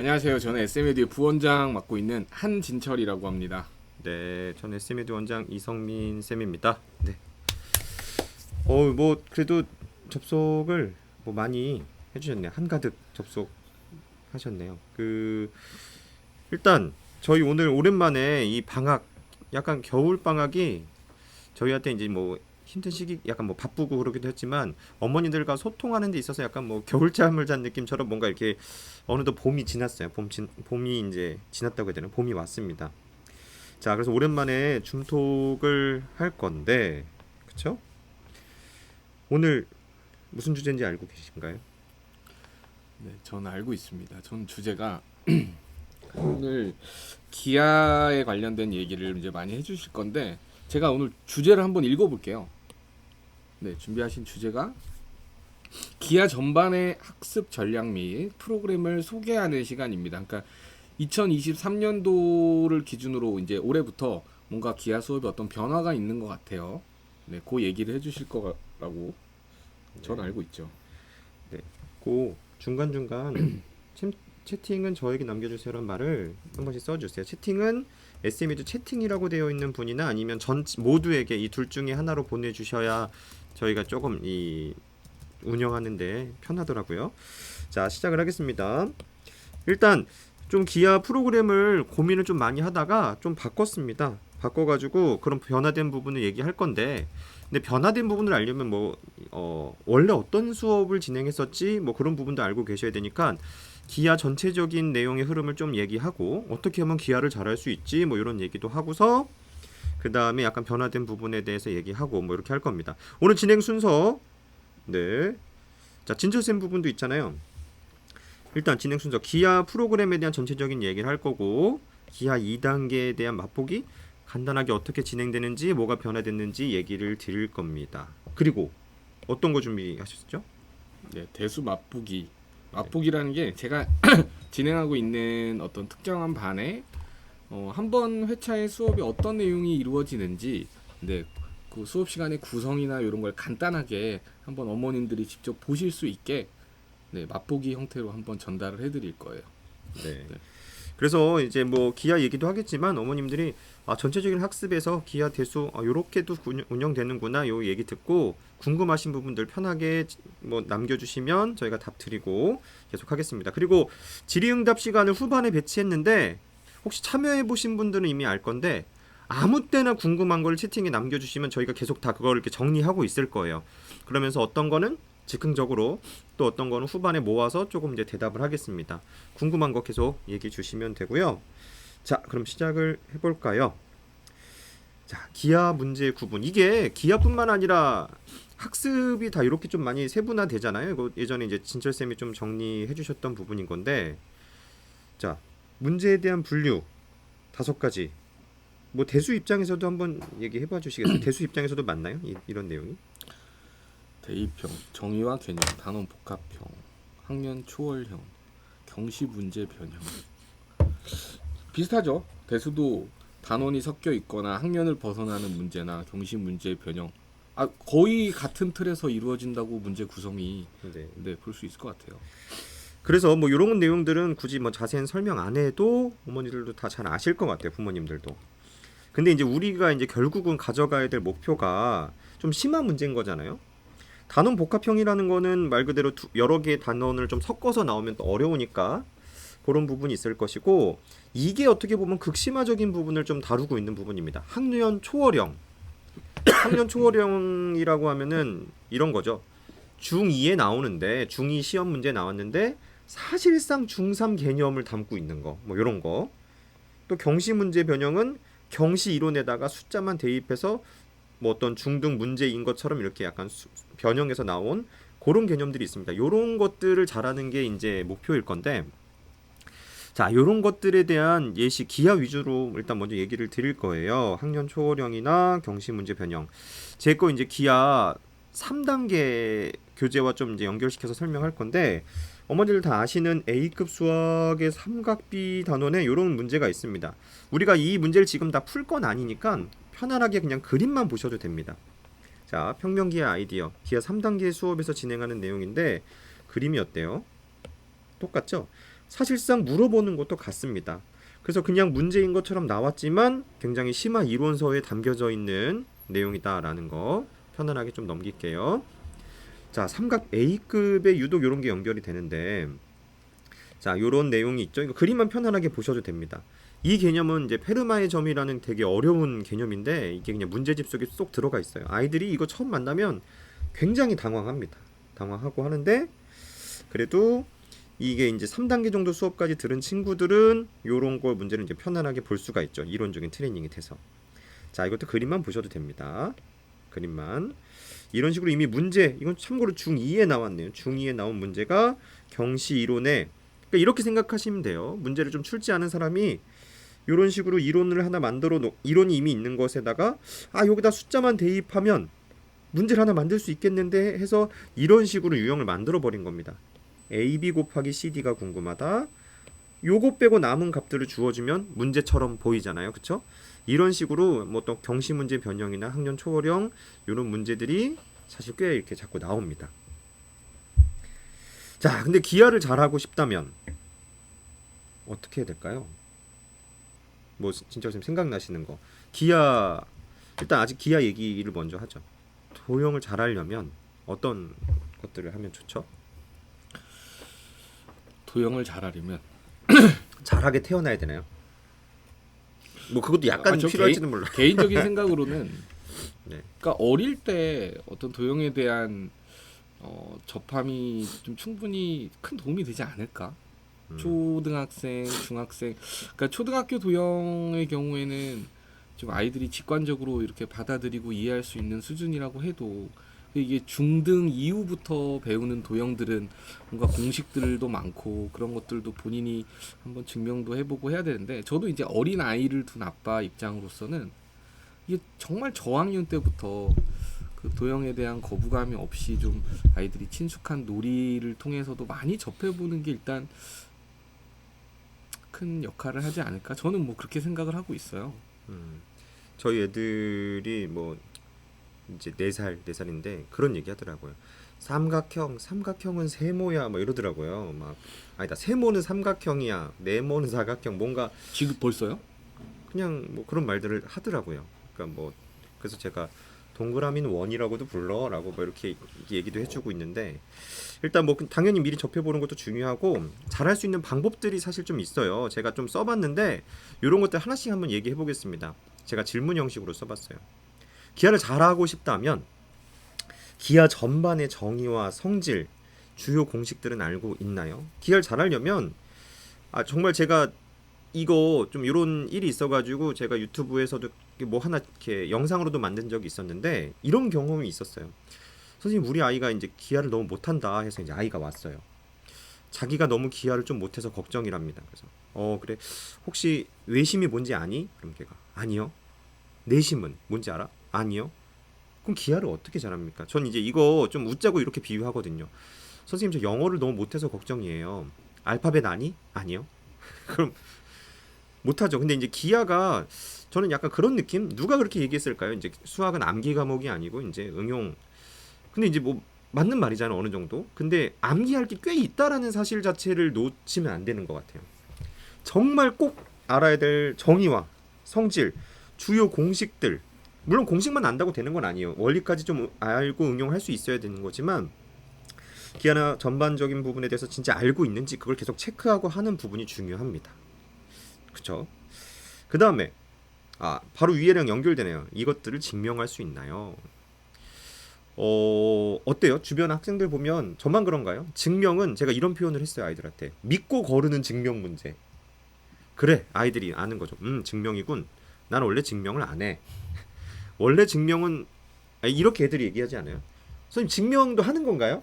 안녕하세요. 저는 SM에듀 부원장 맡고 있는 한진철이라고 합니다. 네, 전 SMED 원장 이성민 쌤입니다. 네. 뭐 그래도 접속을 뭐 많이 해주셨네요. 한가득 접속하셨네요. 일단 저희 오늘 오랜만에 이 방학, 약간 겨울 방학이 저희한테 이제 뭐 힘든 시기, 약간 뭐 바쁘고 그러기도 했지만 어머니들과 소통하는 데 있어서 약간 뭐 겨울잠을 잔 느낌처럼 뭔가 이렇게 어느덧 봄이 지났어요. 봄이 이제 지났다고 해야 되나? 봄이 왔습니다. 자, 그래서 오랜만에 줌톡을 할 건데, 그쵸? 오늘 무슨 주제인지 알고 계신가요? 네, 저는 알고 있습니다. 전 주제가 오늘 기아에 관련된 얘기를 이제 많이 해주실 건데 제가 오늘 주제를 한번 읽어볼게요. 네, 준비하신 주제가 기아 전반의 학습 전략 및 프로그램을 소개하는 시간입니다. 그러니까 2023년도를 기준으로 이제 올해부터 뭔가 기아 수업에 어떤 변화가 있는 것 같아요. 네, 그 얘기를 해주실 거라고 저는 네, 알고 있죠. 네. 그 중간중간 채팅은 저에게 남겨주세요라는 말을 한 번씩 써주세요. 채팅은 SME도 채팅이라고 되어 있는 분이나 아니면 전 모두에게 이 둘 중에 하나로 보내주셔야 저희가 조금 이 운영하는데 편하더라고요. 자, 시작을 하겠습니다. 일단 좀 기아 프로그램을 고민을 좀 많이 하다가 좀 바꿨습니다. 바꿔가지고 그런 변화된 부분을 얘기할 건데, 근데 변화된 부분을 알려면 뭐 원래 어떤 수업을 진행했었지 뭐 그런 부분도 알고 계셔야 되니까 기아 전체적인 내용의 흐름을 좀 얘기하고 어떻게 하면 기아를 잘할 수 있지 뭐 이런 얘기도 하고서 그 다음에 약간 변화된 부분에 대해서 얘기하고 뭐 이렇게 할 겁니다. 오늘 진행 순서. 네. 자, 진철쌤 부분도 있잖아요. 일단 진행 순서 기아 프로그램에 대한 전체적인 얘기를 할 거고 기아 2단계에 대한 맛보기 간단하게 어떻게 진행되는지 뭐가 변화됐는지 얘기를 드릴 겁니다. 그리고 어떤 거 준비하셨죠? 네, 대수 맛보기. 네. 맛보기라는 게 제가 진행하고 있는 어떤 특정한 반에 한 번 회차의 수업이 어떤 내용이 이루어지는지, 네, 그 수업 시간의 구성이나 이런 걸 간단하게 한번 어머님들이 직접 보실 수 있게 네, 맛보기 형태로 한번 전달을 해드릴 거예요. 네. 네, 그래서 이제 뭐 기아 얘기도 하겠지만 어머님들이 전체적인 학습에서 기아 대수 요렇게도 운영되는구나 요 얘기 듣고 궁금하신 부분들 편하게 뭐 남겨주시면 저희가 답 드리고 계속 하겠습니다. 그리고 질의응답 시간을 후반에 배치했는데 혹시 참여해 보신 분들은 이미 알 건데 아무 때나 궁금한 걸 채팅에 남겨주시면 저희가 계속 다 그걸 이렇게 정리하고 있을 거예요. 그러면서 어떤 거는 즉흥적으로 또 어떤 거는 후반에 모아서 조금 이제 대답을 하겠습니다. 궁금한 거 계속 얘기해 주시면 되고요. 자, 그럼 시작을 해볼까요? 자, 기하 문제 구분. 이게 기하뿐만 아니라 학습이 다 이렇게 좀 많이 세분화되잖아요. 이거 예전에 이제 진철쌤이 좀 정리해 주셨던 부분인 건데, 자, 문제에 대한 분류 5가지. 뭐 대수 입장에서도 한번 얘기해 봐 주시겠어요? 대수 입장에서도 맞나요? 이런 내용이? 대입형, 정의와 개념, 단원 복합형, 학년 초월형, 경시 문제 변형. 비슷하죠? 대수도 단원이 섞여 있거나 학년을 벗어나는 문제나 경시 문제 변형. 거의 같은 틀에서 이루어진다고 문제 구성이 네. 네, 볼 수 있을 것 같아요. 그래서 뭐 이런 내용들은 굳이 뭐 자세한 설명 안 해도 어머니들도 다 잘 아실 것 같아요. 부모님들도. 근데 이제 우리가 이제 결국은 가져가야 될 목표가 좀 심한 문제인 거잖아요. 단원 복합형이라는 거는 말 그대로 여러 개의 단원을 좀 섞어서 나오면 또 어려우니까 그런 부분이 있을 것이고 이게 어떻게 보면 극심화적인 부분을 좀 다루고 있는 부분입니다. 학년 초월형. 학년 초월형이라고 하면은 이런 거죠. 중2에 나오는데 중2 시험 문제 나왔는데 사실상 중3 개념을 담고 있는 거. 뭐 이런 거. 또 경시 문제 변형은 경시 이론에다가 숫자만 대입해서 뭐 어떤 중등 문제인 것처럼 이렇게 약간 변형해서 나온 그런 개념들이 있습니다. 이런 것들을 잘하는 게 이제 목표일 건데 자, 이런 것들에 대한 예시 기하 위주로 일단 먼저 얘기를 드릴 거예요. 학년 초월형이나 경시 문제 변형. 제 거 이제 기하 3단계 교재와 좀 이제 연결시켜서 설명할 건데 어머니들 다 아시는 A급 수학의 삼각비 단원에 이런 문제가 있습니다. 우리가 이 문제를 지금 다 풀 건 아니니까 편안하게 그냥 그림만 보셔도 됩니다. 자, 평면기하 아이디어 기하 3단계 수업에서 진행하는 내용인데 그림이 어때요? 똑같죠? 사실상 물어보는 것도 같습니다. 그래서 그냥 문제인 것처럼 나왔지만 굉장히 심화 이론서에 담겨져 있는 내용이다라는 거 편안하게 좀 넘길게요. 자, 삼각 A급에 유독 이런 게 연결이 되는데, 자, 요런 내용이 있죠. 이거 그림만 편안하게 보셔도 됩니다. 이 개념은 이제 페르마의 점이라는 되게 어려운 개념인데 이게 그냥 문제집 속에 쏙 들어가 있어요. 아이들이 이거 처음 만나면 굉장히 당황합니다. 당황하고 하는데, 그래도 이게 이제 3단계 정도 수업까지 들은 친구들은 요런 걸 문제를 이제 편안하게 볼 수가 있죠. 이론적인 트레이닝이 돼서. 자, 이것도 그림만 보셔도 됩니다. 그림만. 이런 식으로 이미 문제, 이건 참고로 중2에 나왔네요. 중2에 나온 문제가 경시 이론에, 그러니까 이렇게 생각하시면 돼요. 문제를 좀 출제하는 사람이 이런 식으로 이론을 하나 만들어 놓, 이론이 이미 있는 것에다가 여기다 숫자만 대입하면 문제를 하나 만들 수 있겠는데 해서 이런 식으로 유형을 만들어 버린 겁니다. AB 곱하기 CD가 궁금하다. 요거 빼고 남은 값들을 주어주면 문제처럼 보이잖아요. 그쵸? 이런 식으로 뭐 또 경시 문제 변형이나 학년 초월형 이런 문제들이 사실 꽤 이렇게 자꾸 나옵니다. 자, 근데 기하를 잘하고 싶다면 어떻게 해야 될까요? 뭐 진짜 지금 생각나시는 거. 기하, 일단 아직 기하 얘기를 먼저 하죠. 도형을 잘하려면 어떤 것들을 하면 좋죠? 도형을 잘하려면 잘하게 태어나야 되나요? 뭐 그것도 약간 저 필요할지는 몰라. 개인적인 생각으로는 네. 그러니까 어릴 때 어떤 도형에 대한 접함이 좀 충분히 큰 도움이 되지 않을까? 초등학생, 중학생, 그러니까 초등학교 도형의 경우에는 좀 아이들이 직관적으로 이렇게 받아들이고 이해할 수 있는 수준이라고 해도 이게 중등 이후부터 배우는 도형들은 뭔가 공식들도 많고 그런 것들도 본인이 한번 증명도 해보고 해야 되는데, 저도 이제 어린 아이를 둔 아빠 입장으로서는 이게 정말 저학년 때부터 그 도형에 대한 거부감이 없이 좀 아이들이 친숙한 놀이를 통해서도 많이 접해보는 게 일단 큰 역할을 하지 않을까? 저는 뭐 그렇게 생각을 하고 있어요. 저희 애들이 뭐 이제 4살인데 그런 얘기 하더라고요. 삼각형은 세모야 뭐 이러더라고요. 막 아니다, 세모는 삼각형이야, 네모는 사각형, 뭔가 지금 벌써요? 그냥 뭐 그런 말들을 하더라고요. 그러니까 뭐 그래서 제가 동그라미는 원이라고도 불러라고 뭐 이렇게 얘기도 해주고 있는데, 일단 뭐 당연히 미리 접해보는 것도 중요하고 잘할 수 있는 방법들이 사실 좀 있어요. 제가 좀 써봤는데 이런 것들 하나씩 한번 얘기해 보겠습니다. 제가 질문 형식으로 써봤어요. 기하를 잘하고 싶다면 기하 전반의 정의와 성질, 주요 공식들은 알고 있나요? 기하를 잘하려면 정말 제가 이거 좀 이런 일이 있어가지고 제가 유튜브에서도 뭐 하나 이렇게 영상으로도 만든 적이 있었는데 이런 경험이 있었어요. 선생님, 우리 아이가 이제 기하를 너무 못한다 해서 이제 아이가 왔어요. 자기가 너무 기하를 좀 못해서 걱정이랍니다. 그래서 그래, 혹시 외심이 뭔지 아니? 그럼 걔가 아니요. 내심은 뭔지 알아? 아니요. 그럼 기하를 어떻게 잘합니까? 전 이제 이거 좀 웃자고 이렇게 비유하거든요. 선생님, 저 영어를 너무 못해서 걱정이에요. 알파벳 아니? 아니요. 그럼 못하죠. 근데 이제 기하가 저는 약간 그런 느낌? 누가 그렇게 얘기했을까요? 이제 수학은 암기 과목이 아니고 이제 응용. 근데 이제 뭐 맞는 말이잖아요, 어느 정도. 근데 암기할 게 꽤 있다라는 사실 자체를 놓치면 안 되는 것 같아요. 정말 꼭 알아야 될 정의와 성질, 주요 공식들. 물론 공식만 안다고 되는 건 아니에요. 원리까지 좀 알고 응용할 수 있어야 되는 거지만 기하나 전반적인 부분에 대해서 진짜 알고 있는지 그걸 계속 체크하고 하는 부분이 중요합니다. 그쵸? 그 다음에 바로 위에랑 연결되네요. 이것들을 증명할 수 있나요? 어때요? 주변 학생들 보면 저만 그런가요? 증명은 제가 이런 표현을 했어요, 아이들한테. 믿고 거르는 증명 문제. 그래, 아이들이 아는 거죠. 증명이군. 나는 원래 증명을 안 해. 원래 증명은 이렇게 애들이 얘기하지 않아요? 선생님, 증명도 하는 건가요?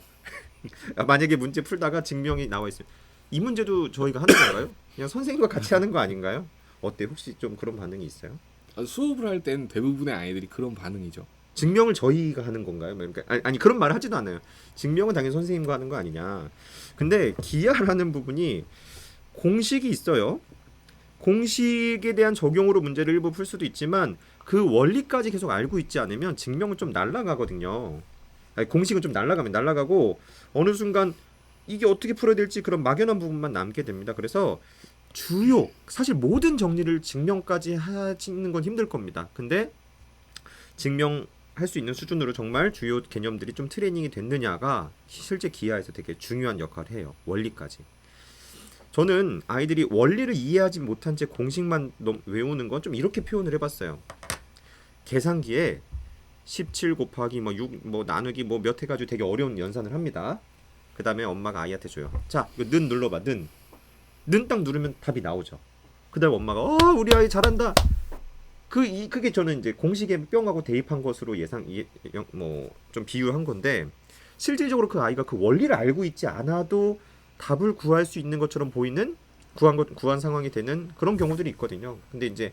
만약에 문제 풀다가 증명이 나와 있어요. 이 문제도 저희가 하는 건가요? 그냥 선생님과 같이 하는 거 아닌가요? 어때? 혹시 좀 그런 반응이 있어요? 수업을 할 때는 대부분의 아이들이 그런 반응이죠. 증명을 저희가 하는 건가요? 그러니까 아니 그런 말을 하지도 않아요. 증명은 당연히 선생님과 하는 거 아니냐. 근데 기하라는 부분이 공식이 있어요. 공식에 대한 적용으로 문제를 일부 풀 수도 있지만 그 원리까지 계속 알고 있지 않으면 증명은 좀 날아가거든요. 공식은 좀 날아가고 어느 순간 이게 어떻게 풀어야 될지 그런 막연한 부분만 남게 됩니다. 그래서 주요 사실 모든 정리를 증명까지 하시는 건 힘들 겁니다. 근데 증명할 수 있는 수준으로 정말 주요 개념들이 좀 트레이닝이 됐느냐가 실제 기하에서 되게 중요한 역할을 해요. 원리까지. 저는 아이들이 원리를 이해하지 못한 채 공식만 외우는 건 좀 이렇게 표현을 해봤어요. 계산기에 17 곱하기 뭐 6 뭐 나누기 뭐 몇 해가지고 되게 어려운 연산을 합니다. 그 다음에 엄마가 아이한테 줘요. 자, 이거 는 눌러봐. 는 딱 누르면 답이 나오죠. 그 다음에 엄마가 우리 아이 잘한다. 그게 저는 이제 공식에 뿅하고 대입한 것으로 뭐 좀 비유한 건데, 실질적으로 그 아이가 그 원리를 알고 있지 않아도 답을 구할 수 있는 것처럼 보이는 구한 상황이 되는 그런 경우들이 있거든요. 근데 이제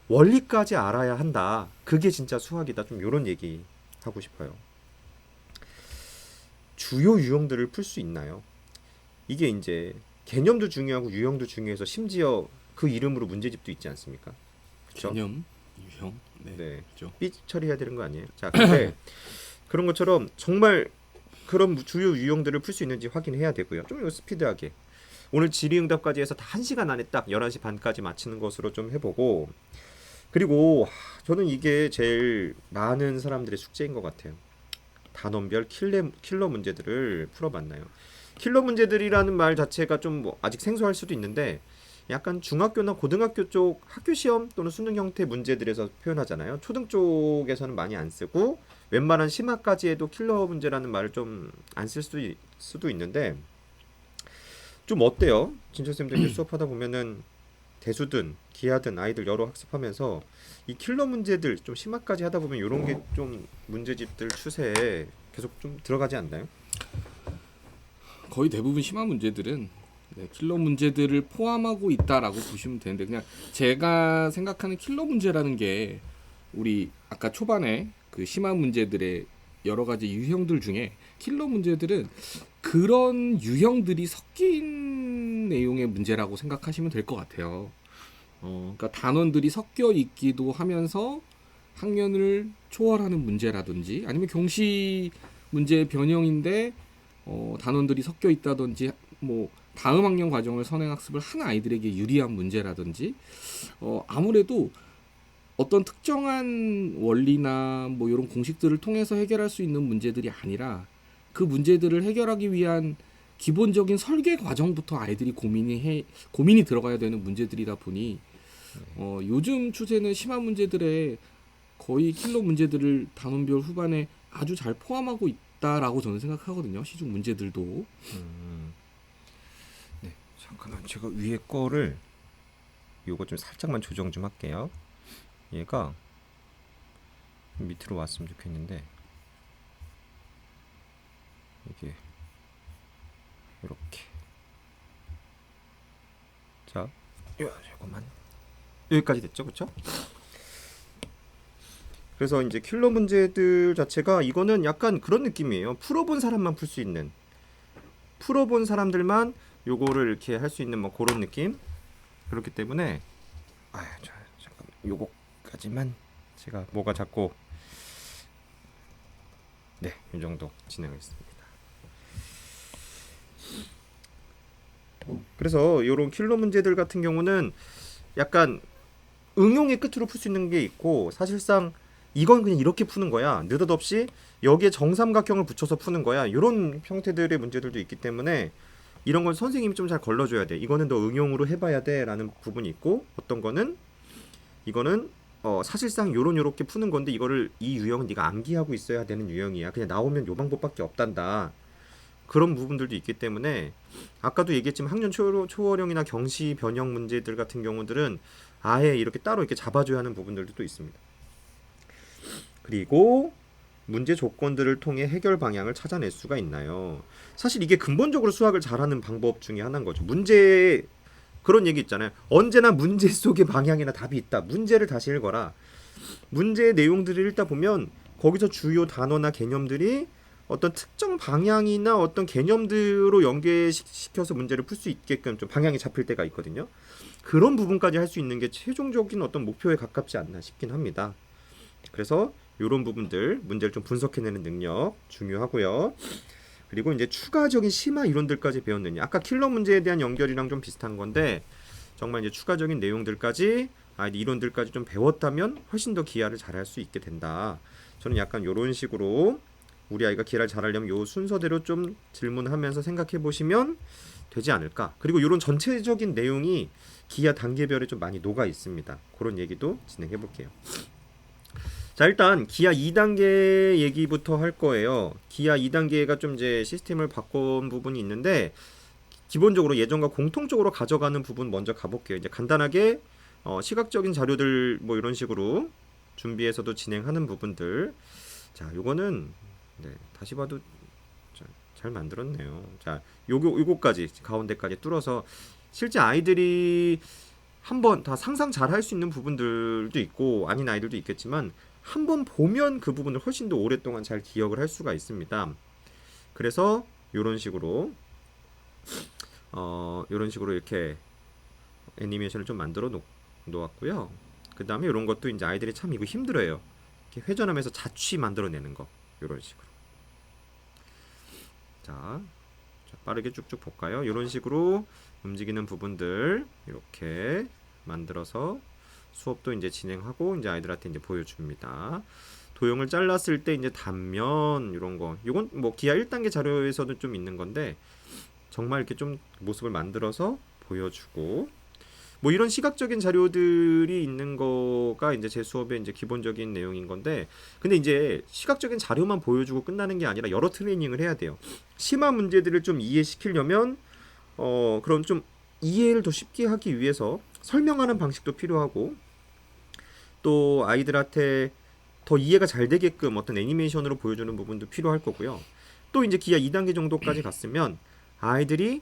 원리까지 알아야 한다. 그게 진짜 수학이다. 좀 이런 얘기 하고 싶어요. 주요 유형들을 풀 수 있나요? 이게 이제 개념도 중요하고 유형도 중요해서 심지어 그 이름으로 문제집도 있지 않습니까? 그쵸? 개념, 유형, 네. 그렇죠. 삐 처리해야 되는 거 아니에요? 자, 근데 그런 것처럼 정말 그런 주요 유형들을 풀 수 있는지 확인해야 되고요. 좀 스피드하게. 오늘 질의응답까지 해서 다 1시간 안에 딱 11시 반까지 마치는 것으로 좀 해보고, 그리고 저는 이게 제일 많은 사람들의 숙제인 것 같아요. 단원별 킬러 문제들을 풀어봤나요? 킬러 문제들이라는 말 자체가 좀 뭐 아직 생소할 수도 있는데, 약간 중학교나 고등학교 쪽 학교 시험 또는 수능 형태 문제들에서 표현하잖아요. 초등 쪽에서는 많이 안 쓰고 웬만한 심화까지 해도 킬러 문제라는 말을 좀 안 쓸 수도 있는데, 좀 어때요? 진철쌤도 이제 수업하다 보면은 대수든 기하든 아이들 여러 학습하면서 이 킬러 문제들 좀 심화까지 하다 보면 이런 게 좀 문제집들 추세에 계속 좀 들어가지 않나요? 거의 대부분 심화 문제들은 킬러 문제들을 포함하고 있다라고 보시면 되는데, 그냥 제가 생각하는 킬러 문제라는 게 우리 아까 초반에 그 심화 문제들의 여러 가지 유형들 중에 킬러 문제들은 그런 유형들이 섞인 내용의 문제라고 생각하시면 될 것 같아요. 그러니까 단원들이 섞여 있기도 하면서 학년을 초월하는 문제라든지, 아니면 경시 문제의 변형인데 단원들이 섞여 있다든지, 뭐 다음 학년 과정을 선행학습을 한 아이들에게 유리한 문제라든지, 아무래도 어떤 특정한 원리나 뭐 이런 공식들을 통해서 해결할 수 있는 문제들이 아니라 그 문제들을 해결하기 위한 기본적인 설계 과정부터 아이들이 고민이 들어가야 되는 문제들이다 보니 요즘 추세는 심화 문제들의 거의 킬러 문제들을 단원별 후반에 아주 잘 포함하고 있다라고 저는 생각하거든요. 시중 문제들도. 네, 잠깐만 제가 위에 거를 요거 좀 살짝만 조정 좀 할게요. 얘가 밑으로 왔으면 좋겠는데 이게 이렇게. 자, 잠깐만. 여기까지 됐죠, 그렇죠? 그래서 이제 킬러 문제들 자체가 이거는 약간 그런 느낌이에요. 풀어본 사람만 풀 수 있는, 풀어본 사람들만 요거를 이렇게 할 수 있는 뭐 그런 느낌. 그렇기 때문에 잠깐만 요거까지만 제가 뭐가 자꾸 이 정도 진행하겠습니다. 그래서 요런 킬러 문제들 같은 경우는 약간 응용의 끝으로 풀 수 있는 게 있고, 사실상 이건 그냥 이렇게 푸는 거야, 느닷없이 여기에 정삼각형을 붙여서 푸는 거야, 이런 형태들의 문제들도 있기 때문에 이런 건 선생님이 좀 잘 걸러줘야 돼. 이거는 너 응용으로 해봐야 돼 라는 부분이 있고, 어떤 거는 이거는 사실상 요렇게 푸는 건데 이거를 이 유형은 네가 암기하고 있어야 되는 유형이야, 그냥 나오면 요 방법밖에 없단다, 그런 부분들도 있기 때문에 아까도 얘기했지만 학년 초월형이나 경시 변형 문제들 같은 경우들은 아예 이렇게 따로 이렇게 잡아줘야 하는 부분들도 또 있습니다. 그리고 문제 조건들을 통해 해결 방향을 찾아낼 수가 있나요? 사실 이게 근본적으로 수학을 잘하는 방법 중에 하나인 거죠. 문제, 그런 얘기 있잖아요. 언제나 문제 속에 방향이나 답이 있다. 문제를 다시 읽어라. 문제의 내용들을 읽다 보면 거기서 주요 단어나 개념들이 어떤 특정 방향이나 어떤 개념들로 연계시켜서 문제를 풀 수 있게끔 좀 방향이 잡힐 때가 있거든요. 그런 부분까지 할 수 있는 게 최종적인 어떤 목표에 가깝지 않나 싶긴 합니다. 그래서 이런 부분들, 문제를 좀 분석해내는 능력 중요하고요. 그리고 이제 추가적인 심화 이론들까지 배웠느냐. 아까 킬러 문제에 대한 연결이랑 좀 비슷한 건데 정말 이제 추가적인 내용들까지 이론들까지 좀 배웠다면 훨씬 더 기하를 잘할 수 있게 된다. 저는 약간 이런 식으로 우리 아이가 기하를 잘하려면 요 순서대로 좀 질문하면서 생각해 보시면 되지 않을까. 그리고 이런 전체적인 내용이 기하 단계별에 좀 많이 녹아 있습니다. 그런 얘기도 진행해 볼게요. 자, 일단 기하 2단계 얘기부터 할 거예요. 기하 2단계가 좀 이제 시스템을 바꾼 부분이 있는데 기본적으로 예전과 공통적으로 가져가는 부분 먼저 가볼게요. 이제 간단하게 시각적인 자료들 뭐 이런 식으로 준비해서도 진행하는 부분들. 자, 요거는 네, 다시 봐도 잘 만들었네요. 자, 요거까지 가운데까지 뚫어서 실제 아이들이 한번 다 상상 잘 할 수 있는 부분들도 있고 아닌 아이들도 있겠지만 한번 보면 그 부분을 훨씬 더 오랫동안 잘 기억을 할 수가 있습니다. 그래서 요런 식으로 이렇게 애니메이션을 좀 만들어 놓았고요. 그 다음에 이런 것도 이제 아이들이 참 이거 힘들어요. 이렇게 회전하면서 자취 만들어내는 거 이런 식으로. 자, 빠르게 쭉쭉 볼까요? 이런 식으로 움직이는 부분들 이렇게 만들어서 수업도 이제 진행하고 이제 아이들한테 이제 보여줍니다. 도형을 잘랐을 때 이제 단면 이런 거, 이건 뭐 기하 1단계 자료에서도 좀 있는 건데 정말 이렇게 좀 모습을 만들어서 보여주고 뭐 이런 시각적인 자료들이 있는 거가 이제 제 수업의 이제 기본적인 내용인 건데 근데 이제 시각적인 자료만 보여주고 끝나는 게 아니라 여러 트레이닝을 해야 돼요. 심화 문제들을 좀 이해시키려면 그럼 좀 이해를 더 쉽게 하기 위해서 설명하는 방식도 필요하고 또 아이들한테 더 이해가 잘 되게끔 어떤 애니메이션으로 보여주는 부분도 필요할 거고요. 또 이제 기하 2단계 정도까지 갔으면 아이들이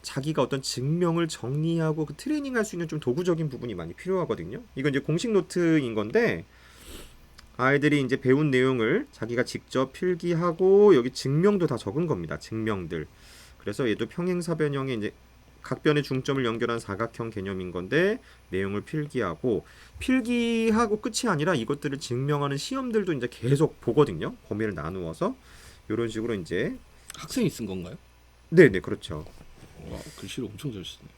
자기가 어떤 증명을 정리하고 그 트레이닝할 수 있는 좀 도구적인 부분이 많이 필요하거든요. 이건 이제 공식 노트인 건데 아이들이 이제 배운 내용을 자기가 직접 필기하고 여기 증명도 다 적은 겁니다. 증명들. 그래서 얘도 평행사변형의 이제 각 변의 중점을 연결한 사각형 개념인 건데 내용을 필기하고 끝이 아니라 이것들을 증명하는 시험들도 이제 계속 보거든요. 범위를 나누어서 이런 식으로 이제 학생이 쓴 건가요? 네네 그렇죠. 와, 글씨를 엄청 잘 쓰네.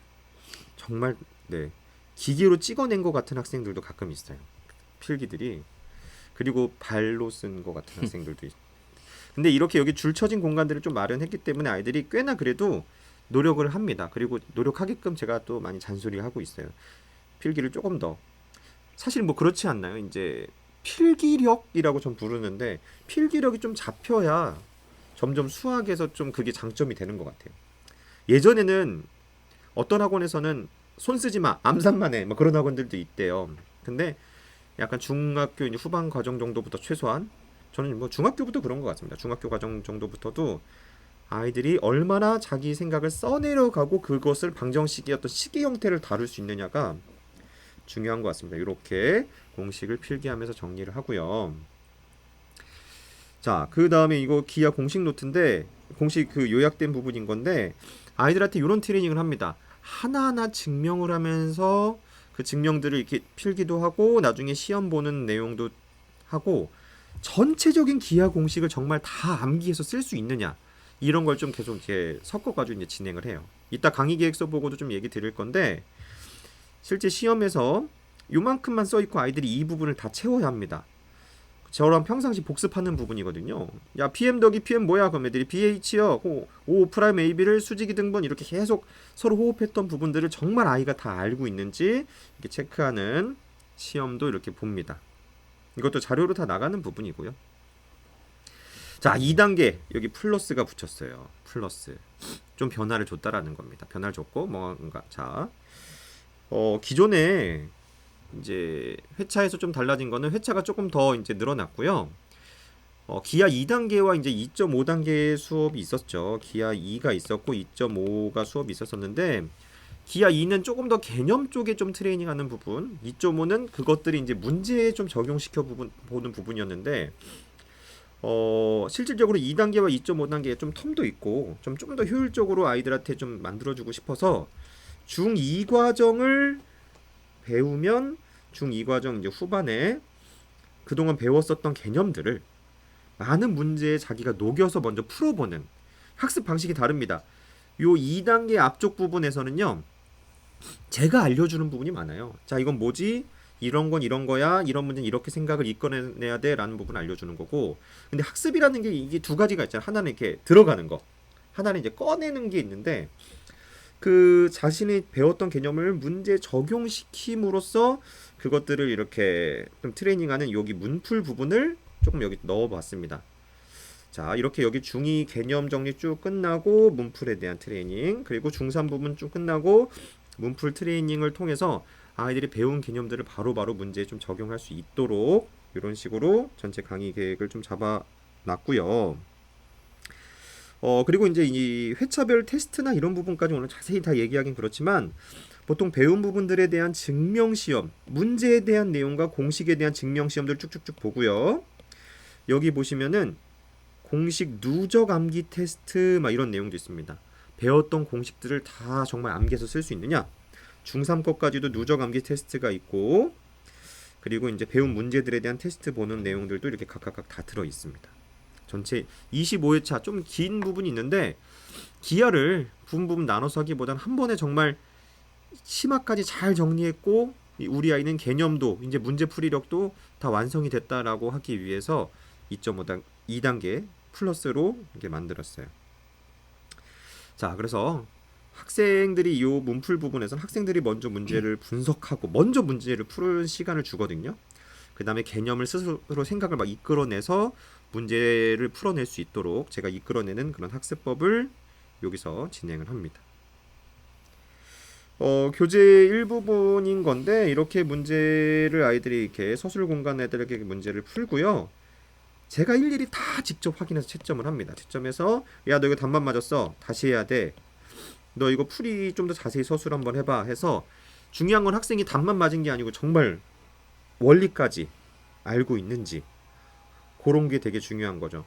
정말 네 기계로 찍어낸 것 같은 학생들도 가끔 있어요. 필기들이 그리고 발로 쓴 것 같은 학생들도 있. 근데 이렇게 여기 줄 쳐진 공간들을 좀 마련했기 때문에 아이들이 꽤나 그래도 노력을 합니다. 그리고 노력하게끔 제가 또 많이 잔소리하고 있어요. 필기를 조금 더 사실 뭐 그렇지 않나요? 이제 필기력이라고 좀 부르는데 필기력이 좀 잡혀야 점점 수학에서 좀 그게 장점이 되는 것 같아요. 예전에는 어떤 학원에서는 손 쓰지 마, 암산만 해, 뭐 그런 학원들도 있대요. 근데 약간 중학교 이제 후반 과정 정도부터 최소한 저는 뭐 중학교부터 그런 것 같습니다. 중학교 과정 정도부터도 아이들이 얼마나 자기 생각을 써내려가고 그것을 방정식의 어떤 식의 형태를 다룰 수 있느냐가 중요한 것 같습니다. 이렇게 공식을 필기하면서 정리를 하고요. 자, 그 다음에 이거 기하 공식 노트인데 공식 그 요약된 부분인 건데 아이들한테 이런 트레이닝을 합니다. 하나하나 증명을 하면서 그 증명들을 이렇게 필기도 하고 나중에 시험 보는 내용도 하고 전체적인 기하 공식을 정말 다 암기해서 쓸 수 있느냐 이런 걸 좀 계속 이렇게 섞어가지고 이제 진행을 해요. 이따 강의 계획서 보고도 좀 얘기 드릴 건데 실제 시험에서 요만큼만 써 있고 아이들이 이 부분을 다 채워야 합니다. 저랑 평상시 복습하는 부분이거든요. 야 PM 더하기 PM 뭐야? 그럼 애들이 BH요. O 프라임 AB를 수직이 등분 이렇게 계속 서로 호흡했던 부분들을 정말 아이가 다 알고 있는지 이렇게 체크하는 시험도 이렇게 봅니다. 이것도 자료로 다 나가는 부분이고요. 자, 2단계 여기 플러스가 붙였어요. 플러스 좀 변화를 줬다라는 겁니다. 변화를 줬고 뭔가 자, 기존에 이제 회차에서 좀 달라진 거는 회차가 조금 더 이제 늘어났고요. 기하 2단계와 이제 2.5단계의 수업이 있었죠. 기하 2가 있었고 2.5가 수업이 있었었는데 기하 2는 조금 더 개념 쪽에 좀 트레이닝하는 부분, 2.5는 그것들이 이제 문제에 좀 적용시켜 보는 부분이었는데 실질적으로 2단계와 2.5단계에 좀 텀도 있고 좀 더 효율적으로 아이들한테 좀 만들어주고 싶어서 중2 과정을 배우면 중2 과정 이제 후반에 그동안 배웠었던 개념들을 많은 문제에 자기가 녹여서 먼저 풀어보는 학습 방식이 다릅니다. 요 2단계 앞쪽 부분에서는요. 제가 알려주는 부분이 많아요. 자, 이건 뭐지? 이런 건 이런 거야. 이런 문제는 이렇게 생각을 이끌어내야 돼. 라는 부분을 알려주는 거고. 근데 학습이라는 게 이게 두 가지가 있잖아요. 하나는 이렇게 들어가는 거. 하나는 이제 꺼내는 게 있는데 그 자신이 배웠던 개념을 문제 적용시킴으로써 그것들을 이렇게 좀 트레이닝하는 여기 문풀 부분을 조금 여기 넣어봤습니다. 자, 이렇게 여기 중2 개념 정리 쭉 끝나고 문풀에 대한 트레이닝, 그리고 중3 부분 쭉 끝나고 문풀 트레이닝을 통해서 아이들이 배운 개념들을 바로바로 문제에 좀 적용할 수 있도록 이런 식으로 전체 강의 계획을 좀 잡아놨고요. 그리고 이제 이 회차별 테스트나 이런 부분까지 오늘 자세히 다 얘기하긴 그렇지만 보통 배운 부분들에 대한 증명시험, 문제에 대한 내용과 공식에 대한 증명시험들 쭉쭉쭉 보고요. 여기 보시면은 공식 누적 암기 테스트 막 이런 내용도 있습니다. 배웠던 공식들을 다 정말 암기해서 쓸 수 있느냐? 중3 것까지도 누적 암기 테스트가 있고 그리고 이제 배운 문제들에 대한 테스트 보는 내용들도 이렇게 각각 다 들어 있습니다. 전체 25회차 좀 긴 부분이 있는데 기하를 부분 나눠서 하기보다는 한 번에 정말 심화까지 잘 정리했고 우리 아이는 개념도 이제 문제 풀이력도 다 완성이 됐다라고 하기 위해서 2.5단계 플러스로 이렇게 만들었어요. 자, 그래서 학생들이 이 문풀 부분에서는 학생들이 먼저 문제를 분석하고 먼저 문제를 푸는 시간을 주거든요. 그 다음에 개념을 스스로 생각을 막 이끌어내서 문제를 풀어낼 수 있도록 제가 이끌어내는 그런 학습법을 여기서 진행을 합니다. 교재 일부분인 건데 이렇게 문제를 아이들이 이렇게 서술 공간 애들에게 문제를 풀고요. 제가 일일이 다 직접 확인해서 채점을 합니다. 채점해서 야, 너 이거 답만 맞았어. 다시 해야 돼. 너 이거 풀이 좀 더 자세히 서술 한번 해봐 해서 중요한 건 학생이 답만 맞은 게 아니고 정말 원리까지 알고 있는지 그런 게 되게 중요한 거죠.